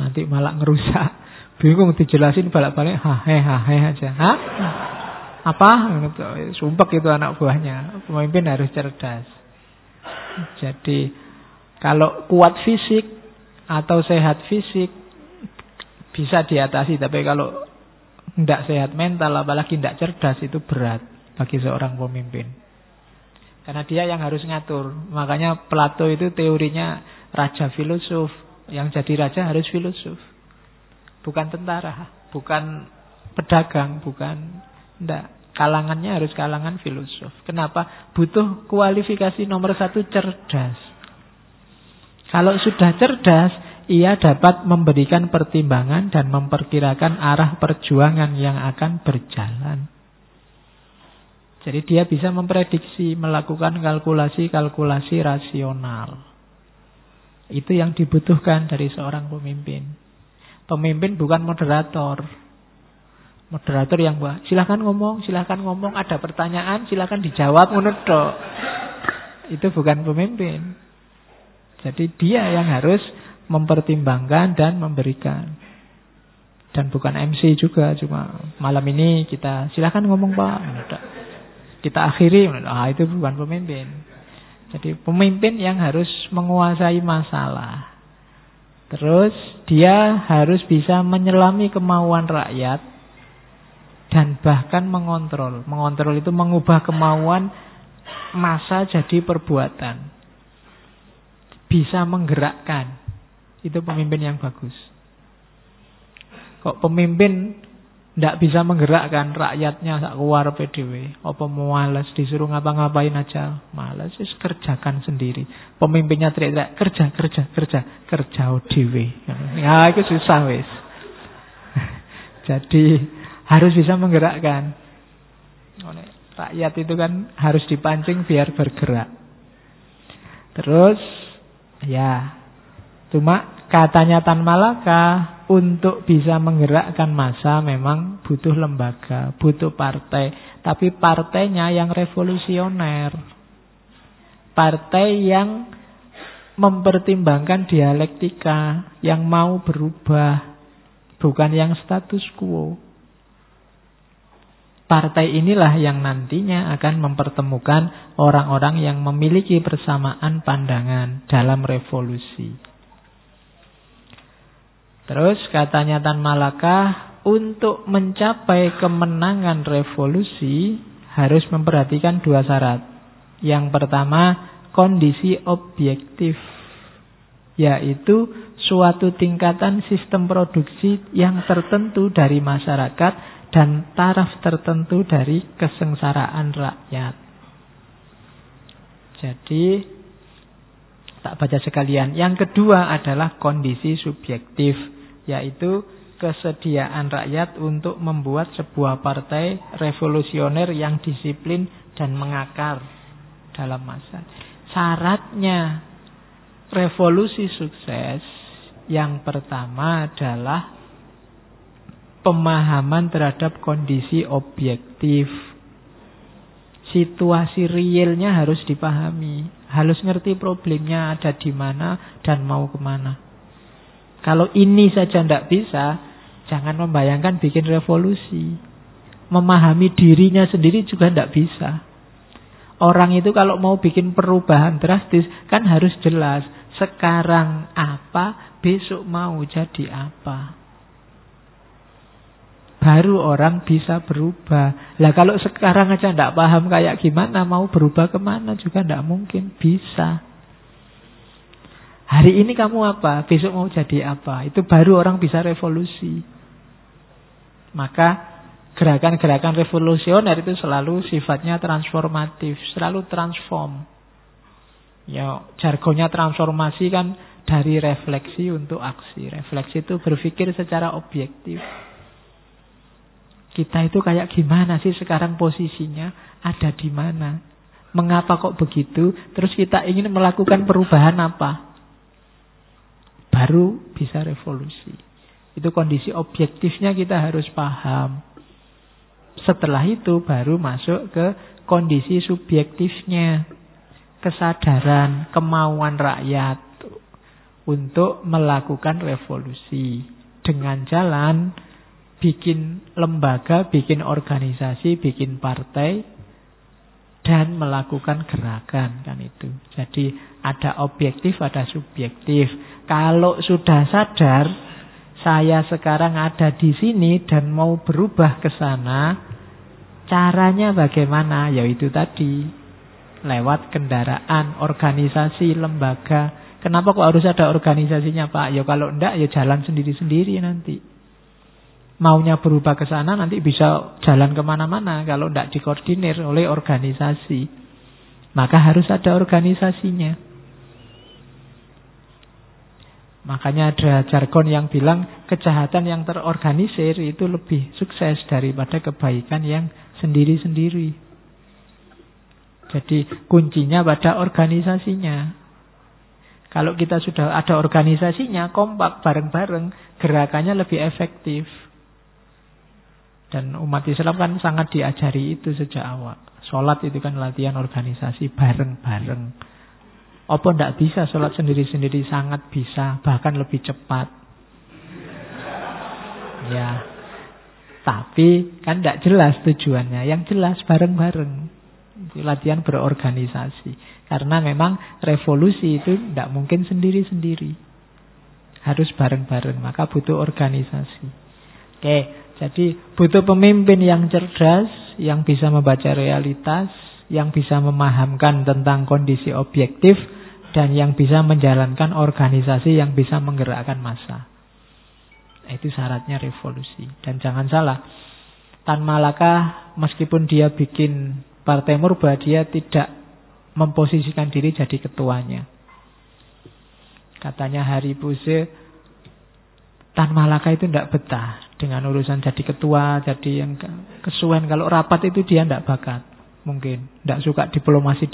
Nanti malah ngerusak. Bingung dijelasin balik-balik. Hahe aja. Hah? Apa? Sumpek itu anak buahnya. Pemimpin harus cerdas. Jadi kalau kuat fisik atau sehat fisik bisa diatasi. Tapi kalau tidak sehat mental, apalagi tidak cerdas, itu berat bagi seorang pemimpin. Karena dia yang harus ngatur. Makanya Plato itu teorinya raja filosof. Yang jadi raja harus filosof. Bukan tentara, bukan pedagang, bukan. Tidak. Kalangannya harus kalangan filosof. Kenapa? Butuh kualifikasi nomor 1, cerdas. Kalau sudah cerdas, ia dapat memberikan pertimbangan dan memperkirakan arah perjuangan yang akan berjalan. Jadi dia bisa memprediksi, melakukan kalkulasi-kalkulasi rasional. Itu yang dibutuhkan dari seorang pemimpin. Pemimpin bukan moderator. Moderator yang silahkan ngomong, ada pertanyaan, silahkan dijawab, menurut. Itu bukan pemimpin. Jadi dia yang harus mempertimbangkan dan memberikan. Dan bukan MC juga, cuma malam ini kita silahkan ngomong Pak. Kita akhiri, itu bukan pemimpin. Jadi pemimpin yang harus menguasai masalah. Terus dia harus bisa menyelami kemauan rakyat dan bahkan mengontrol. Mengontrol itu mengubah kemauan massa jadi perbuatan. Bisa menggerakkan. Itu pemimpin yang bagus. Kok pemimpin tidak bisa menggerakkan rakyatnya sak keluar PDW. Apa males disuruh ngapa-ngapain aja. Males, kerjakan sendiri. Pemimpinnya teriak-teriak, kerja ODW. Ya itu susah wis. Jadi harus bisa menggerakkan. Rakyat itu kan harus dipancing biar bergerak. Terus ya, cuma katanya Tan Malaka, untuk bisa menggerakkan massa memang butuh lembaga, butuh partai. Tapi partainya yang revolusioner. Partai yang mempertimbangkan dialektika, yang mau berubah, bukan yang status quo. Partai inilah yang nantinya akan mempertemukan orang-orang yang memiliki persamaan pandangan dalam revolusi. Terus katanya Tan Malaka, untuk mencapai kemenangan revolusi harus memperhatikan 2 syarat. Yang pertama, kondisi objektif, yaitu suatu tingkatan sistem produksi yang tertentu dari masyarakat dan taraf tertentu dari kesengsaraan rakyat. Jadi tak baca sekalian. Yang kedua adalah kondisi subjektif, yaitu kesediaan rakyat untuk membuat sebuah partai revolusioner yang disiplin dan mengakar dalam massa. Syaratnya revolusi sukses yang pertama adalah pemahaman terhadap kondisi objektif. Situasi realnya harus dipahami, harus ngerti problemnya ada di mana dan mau kemana. Kalau ini saja tidak bisa, jangan membayangkan bikin revolusi. Memahami dirinya sendiri juga tidak bisa. Orang itu kalau mau bikin perubahan drastis kan harus jelas sekarang apa, besok mau jadi apa. Baru orang bisa berubah. Lah kalau sekarang aja tidak paham kayak gimana, mau berubah kemana juga tidak mungkin bisa. Hari ini kamu apa? Besok mau jadi apa? Itu baru orang bisa revolusi. Maka gerakan-gerakan revolusioner itu selalu sifatnya transformatif, selalu transform. Ya, jargonnya transformasi kan dari refleksi untuk aksi. Refleksi itu berpikir secara objektif. Kita itu kayak gimana sih sekarang posisinya? Ada di mana? Mengapa kok begitu? Terus kita ingin melakukan perubahan apa? Baru bisa revolusi. Itu kondisi objektifnya kita harus paham. Setelah itu baru masuk ke kondisi subjektifnya. Kesadaran, kemauan rakyat untuk melakukan revolusi. Dengan jalan bikin lembaga, bikin organisasi, bikin partai, dan melakukan gerakan, kan itu. Jadi ada objektif, ada subjektif. Kalau sudah sadar saya sekarang ada di sini dan mau berubah ke sana, caranya bagaimana? Ya itu tadi, lewat kendaraan, organisasi, lembaga. Kenapa kok harus ada organisasinya, Pak? Ya kalau enggak ya jalan sendiri-sendiri nanti. Maunya berubah ke sana nanti bisa jalan kemana-mana kalau tidak dikoordinir oleh organisasi. Maka harus ada organisasinya. Makanya ada jargon yang bilang kejahatan yang terorganisir itu lebih sukses daripada kebaikan yang sendiri-sendiri. Jadi kuncinya pada organisasinya. Kalau kita sudah ada organisasinya, kompak bareng-bareng, gerakannya lebih efektif. Dan umat Islam kan sangat diajari itu sejak awal. Sholat itu kan latihan organisasi bareng-bareng. Apa tidak bisa sholat sendiri-sendiri? Sangat bisa, bahkan lebih cepat. Ya, tapi kan tidak jelas tujuannya. Yang jelas bareng-bareng. Itu latihan berorganisasi. Karena memang revolusi itu tidak mungkin sendiri-sendiri. Harus bareng-bareng, maka butuh organisasi. Oke. Jadi butuh pemimpin yang cerdas, yang bisa membaca realitas, yang bisa memahamkan tentang kondisi objektif, dan yang bisa menjalankan organisasi yang bisa menggerakkan massa. Itu syaratnya revolusi. Dan jangan salah, Tan Malaka meskipun dia bikin Partai Murba, dia tidak memposisikan diri jadi ketuanya. Katanya Hari Buse, Tan Malaka itu tidak betah dengan urusan jadi ketua, jadi yang kesuwen. Kalau rapat itu dia tidak bakat. Mungkin tidak suka diplomasi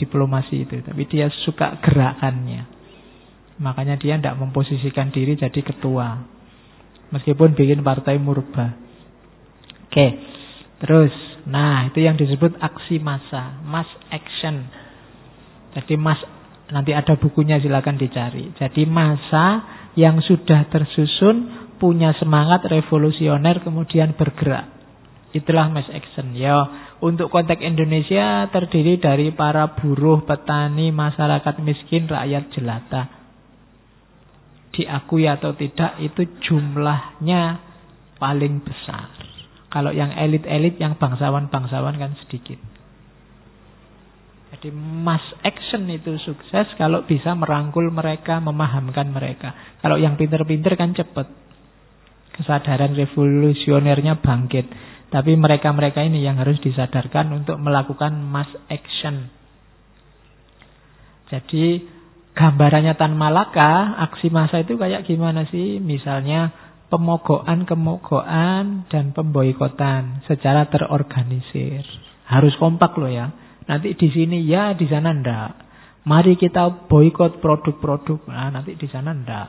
itu. Tapi dia suka gerakannya. Makanya dia tidak memposisikan diri jadi ketua. Meskipun bikin Partai Murba. Oke. Terus, nah itu yang disebut aksi massa, mass action. Jadi nanti ada bukunya, silakan dicari. Jadi massa yang sudah tersusun, punya semangat revolusioner, kemudian bergerak. Itulah mass action. Ya, untuk konteks Indonesia terdiri dari para buruh, petani, masyarakat miskin, rakyat jelata. Diakui atau tidak, itu jumlahnya paling besar. Kalau yang elit-elit, yang bangsawan-bangsawan kan sedikit. Jadi mass action itu sukses kalau bisa merangkul mereka, memahamkan mereka. Kalau yang pinter-pinter kan cepat. Kesadaran revolusionernya bangkit. Tapi mereka-mereka ini yang harus disadarkan untuk melakukan mass action. Jadi gambarannya Tan Malaka, aksi massa itu kayak gimana sih? Misalnya pemogokan dan pemboikotan secara terorganisir. Harus kompak loh ya. Nanti di sini ya, di sana enggak. Mari kita boikot produk-produk. Nah, nanti di sana enggak.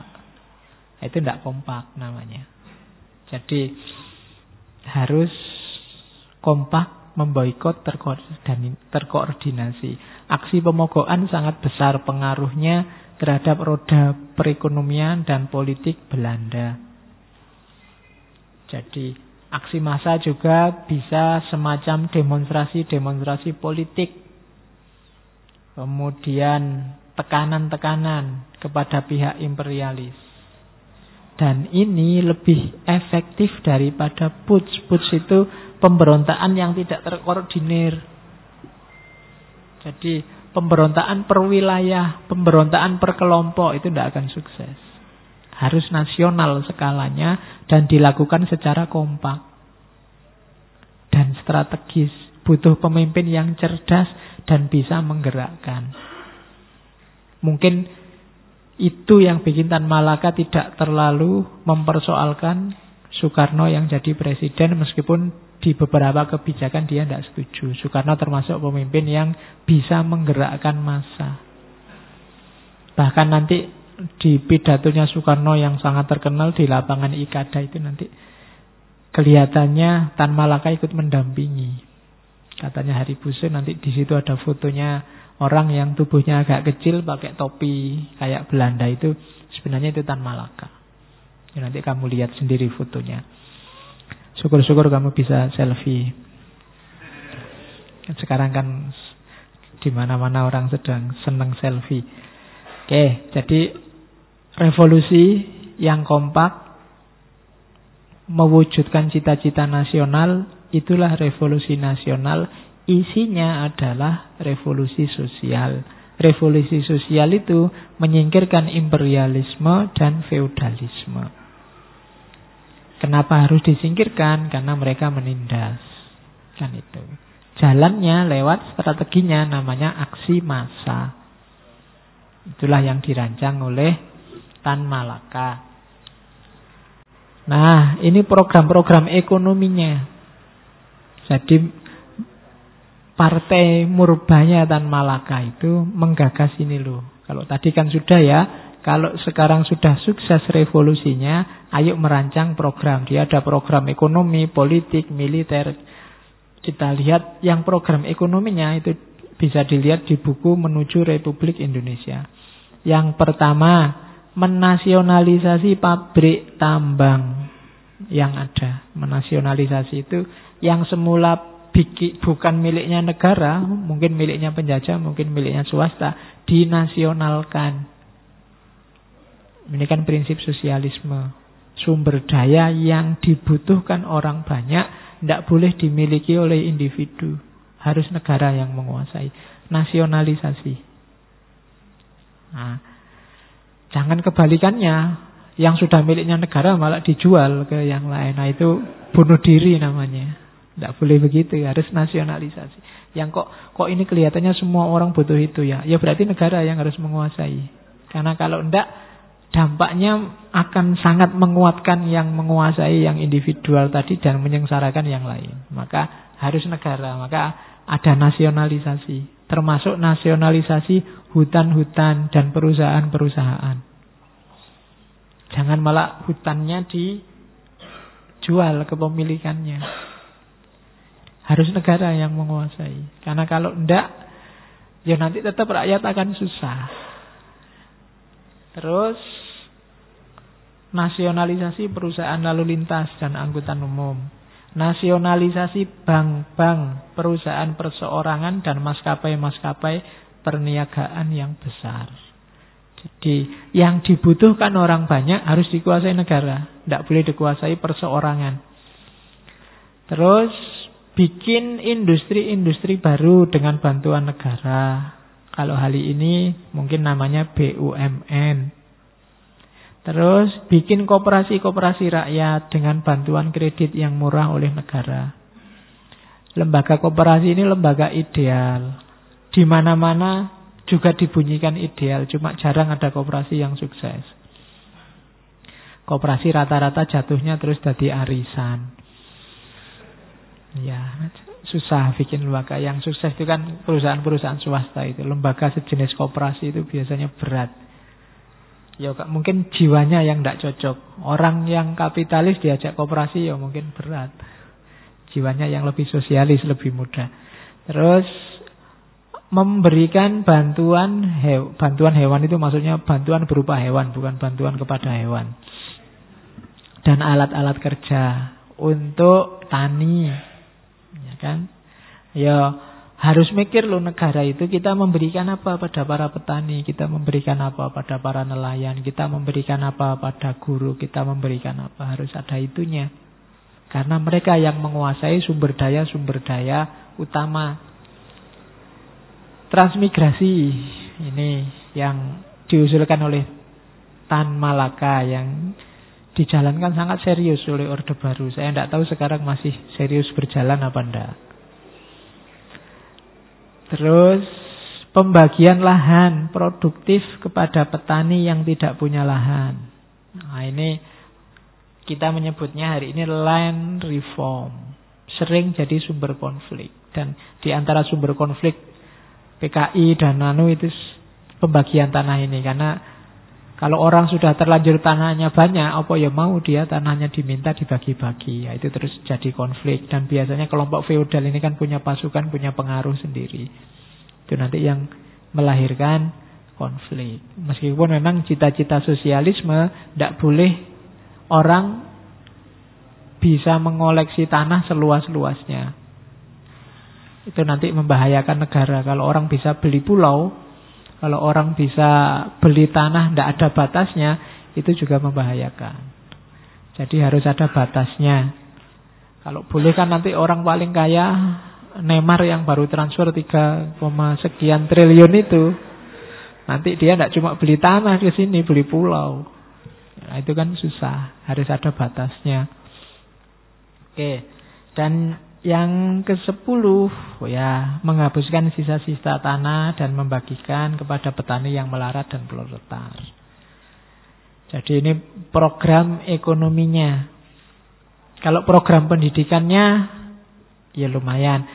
Itu enggak kompak namanya. Jadi harus kompak, memboikot, terkoordinasi. Aksi pemogokan sangat besar pengaruhnya terhadap roda perekonomian dan politik Belanda. Jadi aksi massa juga bisa semacam demonstrasi politik. Kemudian tekanan-tekanan kepada pihak imperialis. Dan ini lebih efektif daripada putsch. Putsch itu pemberontakan yang tidak terkoordinir. Jadi pemberontakan per wilayah, pemberontakan per kelompok itu tidak akan sukses. Harus nasional skalanya dan dilakukan secara kompak dan strategis. Butuh pemimpin yang cerdas dan bisa menggerakkan. Mungkin itu yang bikin Tan Malaka tidak terlalu mempersoalkan Soekarno yang jadi presiden, meskipun di beberapa kebijakan dia tidak setuju. Soekarno termasuk pemimpin yang bisa menggerakkan massa. Bahkan nanti di pidatonya Soekarno yang sangat terkenal di lapangan Ikada itu nanti kelihatannya Tan Malaka ikut mendampingi. Katanya Hari Busu nanti di situ ada fotonya orang yang tubuhnya agak kecil pakai topi kayak Belanda itu, sebenarnya itu Tan Malaka. Ya, nanti kamu lihat sendiri fotonya. Syukur-syukur kamu bisa selfie. Sekarang kan di mana-mana orang sedang senang selfie. Oke, jadi revolusi yang kompak mewujudkan cita-cita nasional, itulah revolusi nasional. Isinya adalah revolusi sosial. Revolusi sosial itu menyingkirkan imperialisme dan feudalisme. Kenapa harus disingkirkan? Karena mereka menindas. Kan itu. Jalannya lewat strateginya namanya aksi massa. Itulah yang dirancang oleh Tan Malaka. Nah, ini program-program ekonominya. Jadi partai murbanya Tan Malaka itu menggagas ini loh. Kalau tadi kan sudah ya, kalau sekarang sudah sukses revolusinya, ayo merancang program. Dia ada program ekonomi, politik, militer. Kita lihat yang program ekonominya itu bisa dilihat di buku Menuju Republik Indonesia. Yang pertama, menasionalisasi pabrik tambang yang ada. Menasionalisasi itu yang semula bukan miliknya negara, mungkin miliknya penjajah, mungkin miliknya swasta, dinasionalkan. Ini kan prinsip sosialisme. Sumber daya yang dibutuhkan orang banyak tidak boleh dimiliki oleh individu. Harus negara yang menguasai. Nasionalisasi. Nah, jangan kebalikannya. Yang sudah miliknya negara malah dijual ke yang lain. Nah, itu bunuh diri namanya. Tidak boleh begitu, harus nasionalisasi. Yang kok ini kelihatannya semua orang butuh itu ya. Ya berarti negara yang harus menguasai. Karena kalau tidak, dampaknya akan sangat menguatkan yang menguasai yang individual tadi dan menyengsarakan yang lain. Maka harus negara, maka ada nasionalisasi. Termasuk nasionalisasi hutan-hutan dan perusahaan-perusahaan. Jangan malah hutannya dijual kepemilikannya. Harus negara yang menguasai. Karena kalau enggak, ya nanti tetap rakyat akan susah. Terus nasionalisasi perusahaan lalu lintas dan angkutan umum. Nasionalisasi bank-bank, perusahaan perseorangan dan maskapai-maskapai perniagaan yang besar. Jadi yang dibutuhkan orang banyak harus dikuasai negara. Tidak boleh dikuasai perseorangan. Terus bikin industri-industri baru dengan bantuan negara. Kalau hari ini mungkin namanya BUMN. Terus bikin koperasi-koperasi rakyat dengan bantuan kredit yang murah oleh negara. Lembaga koperasi ini lembaga ideal. Di mana-mana juga dibunyikan ideal, cuma jarang ada koperasi yang sukses. Koperasi rata-rata jatuhnya terus jadi arisan. Ya, susah bikin lembaga. Yang sukses itu kan perusahaan-perusahaan swasta itu. Lembaga sejenis koperasi itu biasanya berat. Ya mungkin jiwanya yang tidak cocok. Orang yang kapitalis diajak koperasi ya mungkin berat. Jiwanya yang lebih sosialis, lebih mudah. Terus memberikan bantuan hewan itu maksudnya bantuan berupa hewan, bukan bantuan kepada hewan. Dan alat-alat kerja untuk tani. Ya kan? Ya harus mikir loh, negara itu kita memberikan apa pada para petani, kita memberikan apa pada para nelayan, kita memberikan apa pada guru, kita memberikan apa, harus ada itunya. Karena mereka yang menguasai sumber daya utama. transmigrasi ini yang diusulkan oleh Tan Malaka, yang dijalankan sangat serius oleh Orde Baru. Saya tidak tahu sekarang masih serius berjalan apa enggak. Terus pembagian lahan produktif kepada petani yang tidak punya lahan. Nah, ini kita menyebutnya hari ini land reform. Sering jadi sumber konflik. Dan di antara sumber konflik PKI dan NANU itu pembagian tanah ini. Karena kalau orang sudah terlanjur tanahnya banyak, apa ya mau dia tanahnya diminta dibagi-bagi. Ya, itu terus jadi konflik. Dan biasanya kelompok feodal ini kan punya pasukan, punya pengaruh sendiri. Itu nanti yang melahirkan konflik. Meskipun memang cita-cita sosialisme tidak boleh orang bisa mengoleksi tanah seluas-luasnya. Itu nanti membahayakan negara. Kalau orang bisa beli pulau, kalau orang bisa beli tanah tidak ada batasnya, itu juga membahayakan. Jadi harus ada batasnya. Kalau boleh kan nanti orang paling kaya, Neymar yang baru transfer 3, sekian triliun itu, nanti dia tidak cuma beli tanah ke sini, beli pulau. Nah, itu kan susah, harus ada batasnya. Oke, dan yang ke-10 ya, menghapuskan sisa-sisa tanah dan membagikan kepada petani yang melarat dan proletar. Jadi ini program ekonominya. Kalau program pendidikannya ya lumayan.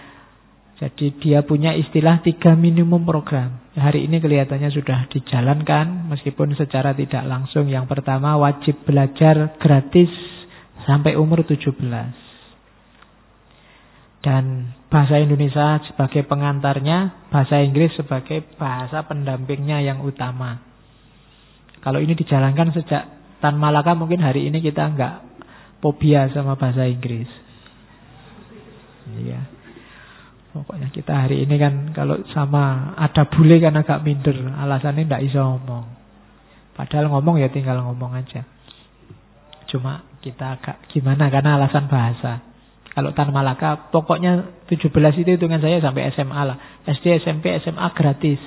Jadi dia punya istilah 3 minimum program. Hari ini kelihatannya sudah dijalankan meskipun secara tidak langsung. Yang pertama, wajib belajar gratis sampai umur 17. Dan bahasa Indonesia sebagai pengantarnya, bahasa Inggris sebagai bahasa pendampingnya yang utama. Kalau ini dijalankan sejak Tan Malaka, mungkin hari ini kita enggak fobia sama bahasa Inggris. Iya. Pokoknya kita hari ini kan kalau sama ada bule kan agak minder. Alasannya enggak bisa ngomong. Padahal ngomong ya tinggal ngomong aja. Cuma kita agak gimana karena alasan bahasa. Kalau Tan Malaka, pokoknya 17 itu hitungan saya sampai SMA lah. SD, SMP, SMA gratis.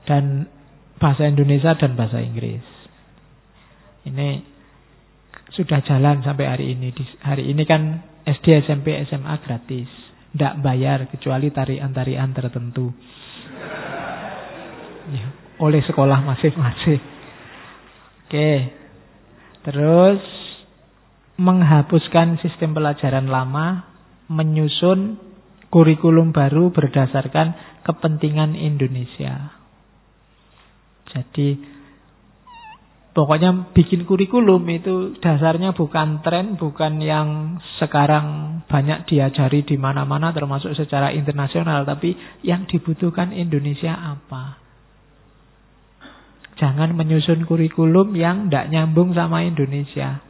Dan bahasa Indonesia dan bahasa Inggris. Ini sudah jalan sampai hari ini. Hari ini kan SD, SMP, SMA gratis. Tidak bayar kecuali tarian-tarian tertentu. Ya, oleh sekolah masing-masing. Oke. Terus menghapuskan sistem pelajaran lama, menyusun kurikulum baru berdasarkan kepentingan Indonesia. Jadi pokoknya bikin kurikulum itu dasarnya bukan tren, bukan yang sekarang banyak diajari di mana-mana termasuk secara internasional, tapi yang dibutuhkan Indonesia apa. Jangan menyusun kurikulum yang tidak nyambung sama Indonesia.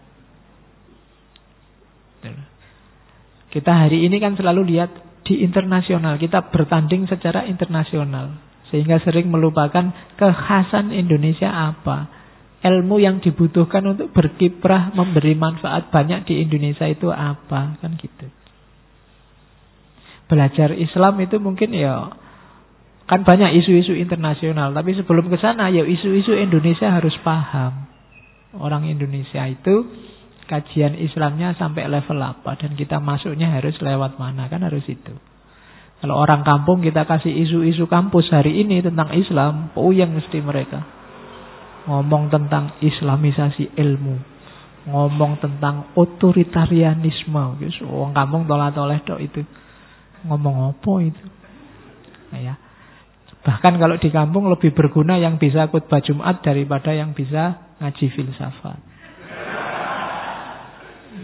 Kita hari ini kan selalu lihat di internasional, kita bertanding secara internasional, sehingga sering melupakan kekhasan Indonesia apa. Ilmu yang dibutuhkan untuk berkiprah memberi manfaat banyak di Indonesia itu apa, kan gitu. Belajar Islam itu mungkin ya kan banyak isu-isu internasional, tapi sebelum ke sana ya isu-isu Indonesia harus paham. Orang Indonesia itu kajian Islamnya sampai level apa dan kita masuknya harus lewat mana, kan harus itu. Kalau orang kampung kita kasih isu-isu kampus hari ini tentang Islam, puyeng mesti mereka. Ngomong tentang islamisasi ilmu, ngomong tentang otoritarianisme, orang kampung toleh-toleh dok itu. Ngomong apa itu? Nah, ya. Bahkan kalau di kampung lebih berguna yang bisa khutbah Jumat daripada yang bisa ngaji filsafat.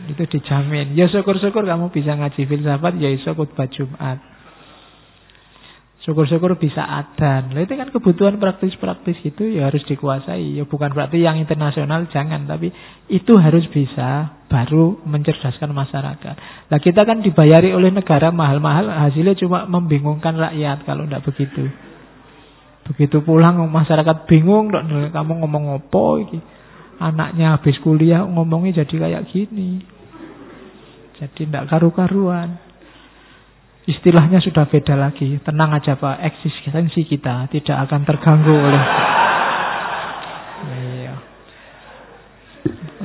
Itu dijamin. Ya syukur-syukur kamu bisa ngaji filsafat, ya iso khutbah Jumat. Syukur-syukur bisa adzan. Lah itu kan kebutuhan praktis-praktis itu ya harus dikuasai. Ya bukan berarti yang internasional jangan, tapi itu harus bisa baru mencerdaskan masyarakat. Lah kita kan dibayari oleh negara mahal-mahal, hasilnya cuma membingungkan rakyat kalau tidak begitu. Begitu pulang masyarakat bingung, kamu ngomong apa iki? Anaknya habis kuliah ngomongnya jadi kayak gini. Jadi tidak karu-karuan. Istilahnya sudah beda lagi. Tenang aja Pak, eksistensi kita tidak akan terganggu oleh. Iya.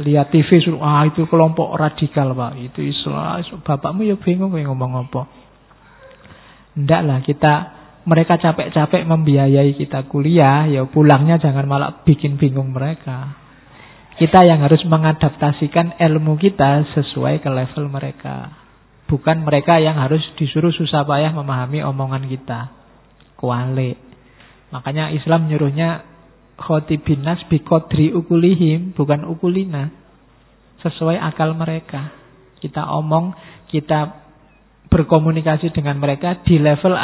Lihat TV, itu kelompok radikal Pak. Itu Islam. Bapakmu ya bingung ngomong apa. Ndak lah, mereka capek-capek membiayai kita kuliah, ya pulangnya jangan malah bikin bingung mereka. Kita yang harus mengadaptasikan ilmu kita sesuai ke level mereka. Bukan mereka yang harus disuruh susah payah memahami omongan kita. Kuali. Makanya Islam nyuruhnya khotibin nas biqadri ukulihim, bukan ukulina. Sesuai akal mereka. Kita omong, kita berkomunikasi dengan mereka di level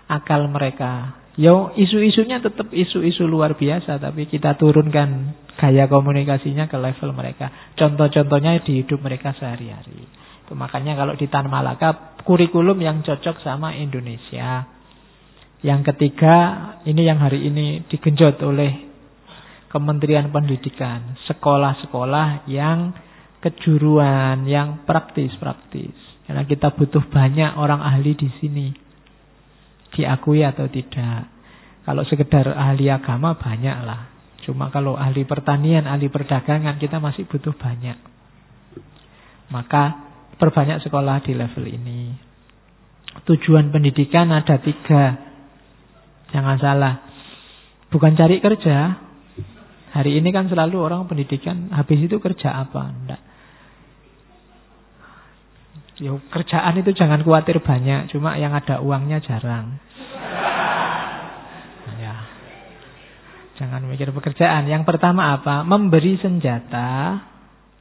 akal mereka. Yo, isu-isunya tetap isu-isu luar biasa, tapi kita turunkan gaya komunikasinya ke level mereka. Contoh-contohnya di hidup mereka sehari-hari. Itu makanya kalau di Tan Malaka kurikulum yang cocok sama Indonesia. Yang ketiga, ini yang hari ini digenjot oleh Kementerian Pendidikan, sekolah-sekolah yang kejuruan, yang praktis-praktis. Karena kita butuh banyak orang ahli di sini. Diakui atau tidak. Kalau sekedar ahli agama banyak lah. Cuma kalau ahli pertanian, ahli perdagangan kita masih butuh banyak. Maka perbanyak sekolah di level ini. Tujuan pendidikan ada 3. Jangan salah. Bukan cari kerja. Hari ini kan selalu orang pendidikan habis itu kerja apa? Enggak. Ya, kerjaan itu jangan khawatir banyak. Cuma yang ada uangnya jarang. Ya. Jangan mikir pekerjaan. Yang pertama apa? Memberi senjata,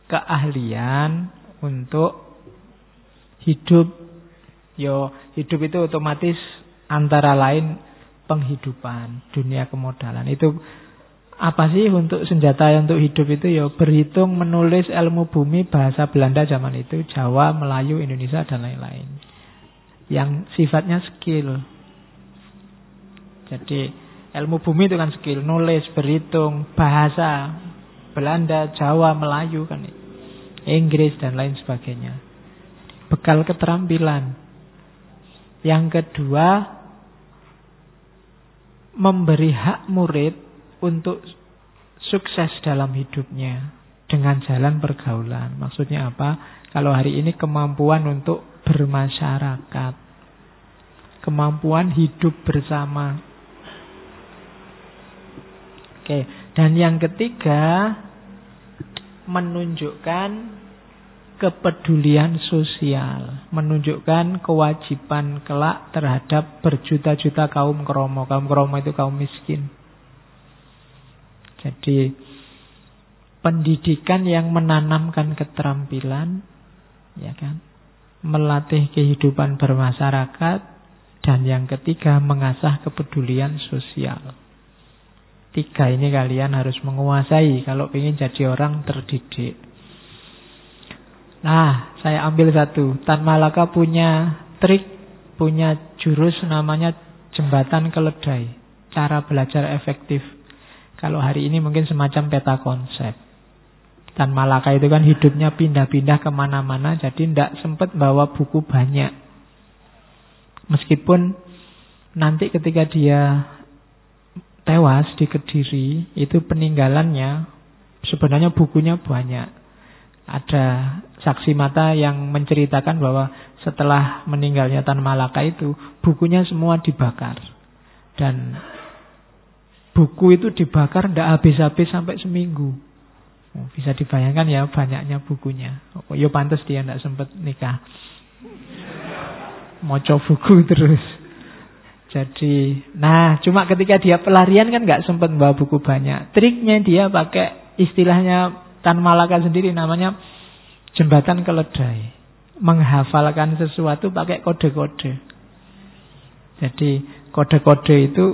keahlian untuk hidup. Hidup itu otomatis antara lain penghidupan, dunia kemodalan. Itu apa sih untuk senjata untuk hidup itu? Berhitung, menulis, ilmu bumi, bahasa Belanda zaman itu, Jawa, Melayu, Indonesia dan lain-lain. Yang sifatnya skill. Jadi ilmu bumi itu kan skill, nulis, berhitung, bahasa Belanda, Jawa, Melayu kan, Inggris dan lain sebagainya. Bekal keterampilan. Yang kedua, memberi hak murid untuk sukses dalam hidupnya dengan jalan pergaulan. Maksudnya apa? Kalau hari ini kemampuan untuk bermasyarakat, kemampuan hidup bersama. Oke, dan yang ketiga, menunjukkan kepedulian sosial, menunjukkan kewajiban kelak terhadap berjuta-juta kaum kromo. Kaum kromo itu kaum miskin. Jadi pendidikan yang menanamkan keterampilan, ya kan, melatih kehidupan bermasyarakat, dan yang ketiga mengasah kepedulian sosial. 3 ini kalian harus menguasai kalau ingin jadi orang terdidik. Nah, saya ambil satu. Tan Malaka punya trik, punya jurus namanya jembatan keledai. Cara belajar efektif. Kalau hari ini mungkin semacam peta konsep. Tan Malaka itu kan hidupnya pindah-pindah kemana-mana, jadi tidak sempat bawa buku banyak. Meskipun nanti ketika dia tewas di Kediri, itu peninggalannya sebenarnya bukunya banyak. Ada saksi mata yang menceritakan bahwa setelah meninggalnya Tan Malaka itu, bukunya semua dibakar. Dan buku itu dibakar tidak habis-habis sampai seminggu. Bisa dibayangkan ya banyaknya bukunya. Ya pantas dia tidak sempat nikah. Moco buku terus. Jadi, cuma ketika dia pelarian kan nggak sempat bawa buku banyak. Triknya dia pakai istilahnya Tan Malaka sendiri, namanya jembatan keledai. Menghafalkan sesuatu pakai kode-kode. Jadi kode-kode itu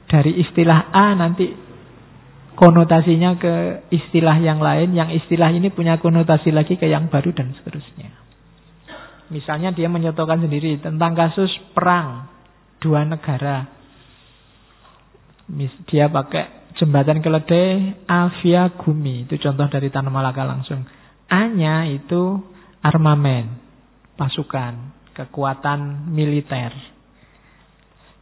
dari istilah A nanti konotasinya ke istilah yang lain, yang istilah ini punya konotasi lagi ke yang baru dan seterusnya. Misalnya dia menyatakan sendiri tentang kasus perang 2 negara. Dia pakai jembatan keledai Avia Gumi. Itu contoh dari Tan Malaka langsung. A-nya itu armamen, pasukan. kekuatan militer.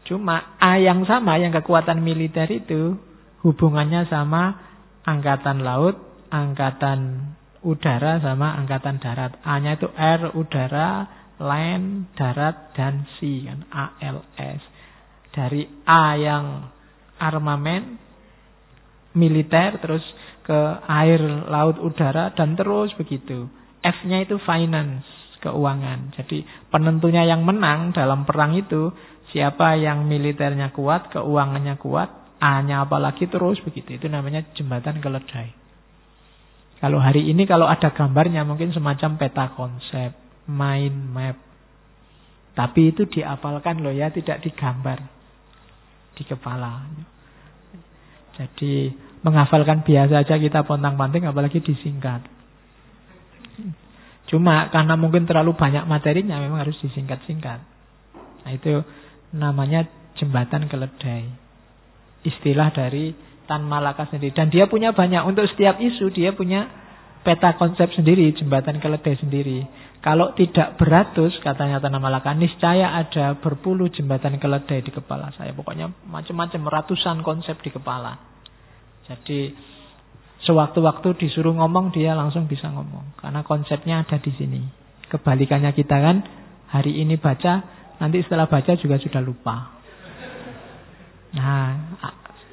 Cuma A yang sama, yang kekuatan militer itu hubungannya sama angkatan laut, angkatan udara, sama angkatan darat. A-nya itu air, udara, land, darat, dan sea, kan? ALS. Dari A yang armamen, militer, terus ke air, laut, udara, dan terus begitu. F-nya itu finance, keuangan. Jadi penentunya yang menang dalam perang itu siapa yang militernya kuat, keuangannya kuat, A-nya apalagi, terus begitu. Itu namanya jembatan keledai. Kalau hari ini kalau ada gambarnya mungkin semacam peta konsep, mind map. Tapi itu diapalkan loh ya, tidak digambar di kepala. Jadi menghafalkan biasa saja kita pontang-panting, apalagi disingkat. Cuma karena mungkin terlalu banyak materinya, memang harus disingkat-singkat. Nah, itu namanya jembatan keledai. Istilah dari Tan Malaka sendiri. Dan dia punya banyak. Untuk setiap isu dia punya peta konsep sendiri, jembatan keledai sendiri. Kalau tidak beratus, katanya Tan Malaka, niscaya ada berpuluh jembatan keledai di kepala saya. Pokoknya macam-macam, ratusan konsep di kepala. Jadi sewaktu-waktu disuruh ngomong, dia langsung bisa ngomong. Karena konsepnya ada di sini. Kebalikannya kita kan, hari ini baca, nanti setelah baca juga sudah lupa. Nah,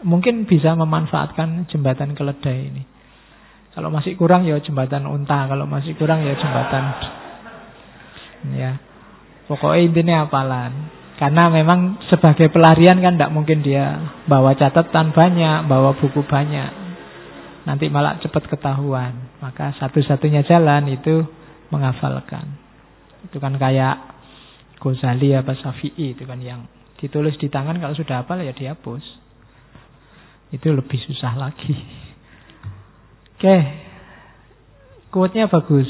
mungkin bisa memanfaatkan jembatan keledai ini. Kalau masih kurang ya jembatan unta, kalau masih kurang ya jembatan. Ya, pokoknya intinya hafalan. Karena memang sebagai pelarian kan tidak mungkin dia bawa catatan banyak, bawa buku banyak. Nanti malah cepat ketahuan. Maka satu-satunya jalan itu menghafalkan. Itu kan kayak Ghazali apa Syafi'i, itu kan yang ditulis di tangan, kalau sudah hafal ya dihapus. Itu lebih susah lagi. Oke. Quote-nya bagus.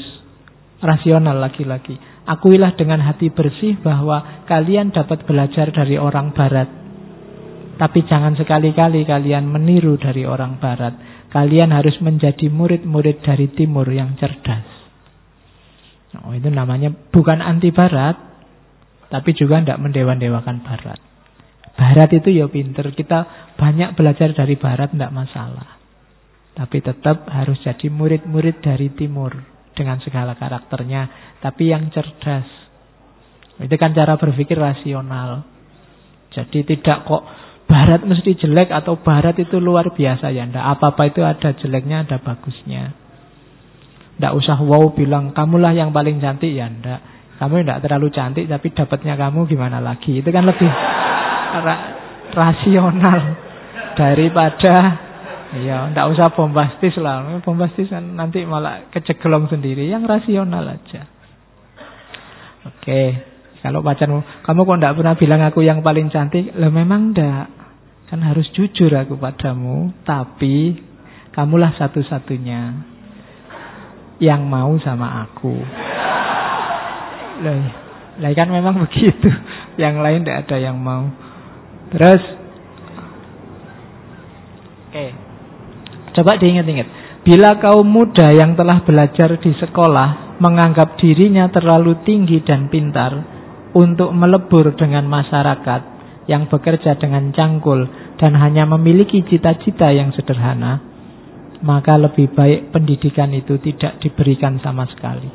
Rasional lagi-lagi. Akuilah dengan hati bersih bahwa kalian dapat belajar dari orang barat. Tapi jangan sekali-kali kalian meniru dari orang barat. Kalian harus menjadi murid-murid dari timur yang cerdas. Oh, itu namanya bukan anti barat, tapi juga tidak mendewa-dewakan barat. Barat itu ya pinter. Kita banyak belajar dari barat, tidak masalah. Tapi tetap harus jadi murid-murid dari timur. Dengan segala karakternya, tapi yang cerdas. Itu kan cara berpikir rasional. Jadi tidak kok barat mesti jelek atau barat itu luar biasa, ya enggak. Apa-apa itu ada jeleknya, ada bagusnya. Enggak usah wow bilang kamulah yang paling cantik, ya enggak. Kamu enggak terlalu cantik, tapi dapatnya kamu gimana lagi. Itu kan lebih rasional daripada iya, ndak usah bombastis lah. Bombastis kan nanti malah kecegelong sendiri. Yang rasional aja. Oke. Kalau pacarmu, kamu kok ndak pernah bilang aku yang paling cantik? Lah memang ndak. Kan harus jujur aku padamu. Tapi kamulah satu-satunya yang mau sama aku. Lah kan memang begitu. Yang lain ndak ada yang mau. Terus oke. Coba diingat-ingat. Bila kaum muda yang telah belajar di sekolah menganggap dirinya terlalu tinggi dan pintar untuk melebur dengan masyarakat yang bekerja dengan cangkul dan hanya memiliki cita-cita yang sederhana, maka lebih baik pendidikan itu tidak diberikan sama sekali.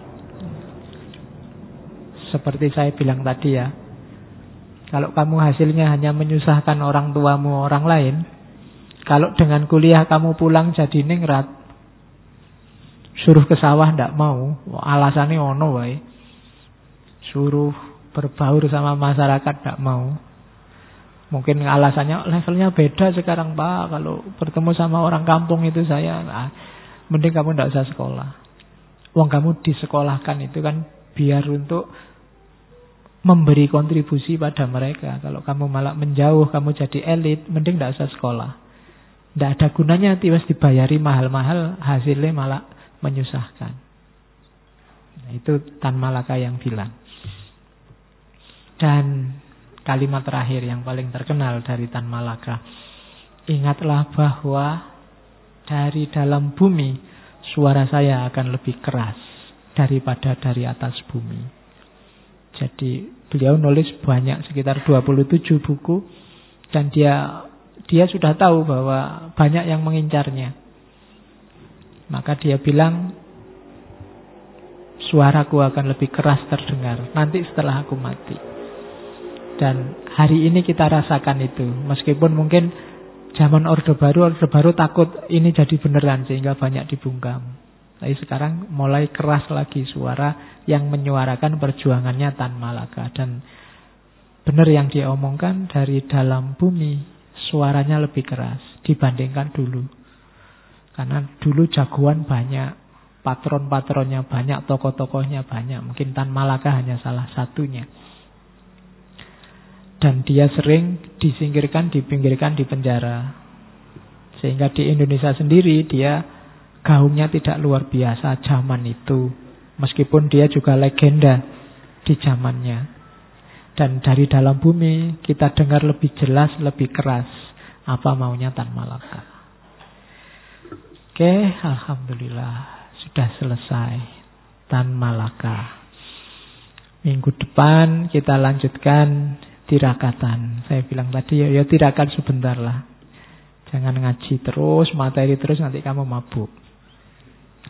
Seperti saya bilang tadi ya, kalau kamu hasilnya hanya menyusahkan orang tuamu, orang lain, kalau dengan kuliah kamu pulang jadi ningrat, suruh ke sawah ndak mau, alasannya ono wae. Suruh berbaur sama masyarakat ndak mau. Mungkin alasannya levelnya beda sekarang Pak. Kalau bertemu sama orang kampung itu saya, mending kamu ndak usah sekolah. Wong kamu disekolahkan itu kan biar untuk memberi kontribusi pada mereka. Kalau kamu malah menjauh, kamu jadi elit, mending ndak usah sekolah. Tidak ada gunanya tiwas dibayari mahal-mahal, hasilnya malah menyusahkan. Nah, itu Tan Malaka yang bilang. Dan kalimat terakhir yang paling terkenal dari Tan Malaka. Ingatlah bahwa dari dalam bumi suara saya akan lebih keras daripada dari atas bumi. Jadi beliau nulis banyak, sekitar 27 buku. Dan dia sudah tahu bahwa banyak yang mengincarnya. Maka dia bilang, suaraku akan lebih keras terdengar nanti setelah aku mati. Dan hari ini kita rasakan itu. Meskipun mungkin zaman Orde Baru takut ini jadi beneran sehingga banyak dibungkam. Tapi sekarang mulai keras lagi suara yang menyuarakan perjuangannya Tan Malaka. Dan benar yang dia omongkan, dari dalam bumi suaranya lebih keras dibandingkan dulu. Karena dulu jagoan banyak, patron-patronnya banyak, tokoh-tokohnya banyak. Mungkin Tan Malaka hanya salah satunya. Dan dia sering disingkirkan, dipinggirkan, dipenjara. Sehingga di Indonesia sendiri dia gaungnya tidak luar biasa zaman itu. Meskipun dia juga legenda di zamannya. Dan dari dalam bumi kita dengar lebih jelas, lebih keras apa maunya Tan Malaka. Oke, alhamdulillah sudah selesai Tan Malaka. Minggu depan kita lanjutkan tirakatan. Saya bilang tadi ya tirakat sebentar lah. Jangan ngaji terus, materi terus, nanti kamu mabuk.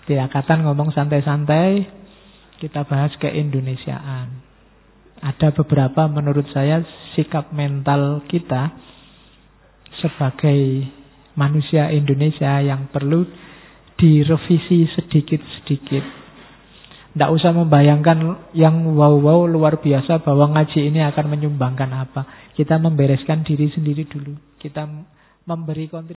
Tirakatan ngomong santai-santai, kita bahas keindonesiaan. Ada beberapa menurut saya sikap mental kita sebagai manusia Indonesia yang perlu direvisi sedikit-sedikit. Tidak usah membayangkan yang wow-wow luar biasa bahwa ngaji ini akan menyumbangkan apa. Kita membereskan diri sendiri dulu. Kita memberi kontribusi.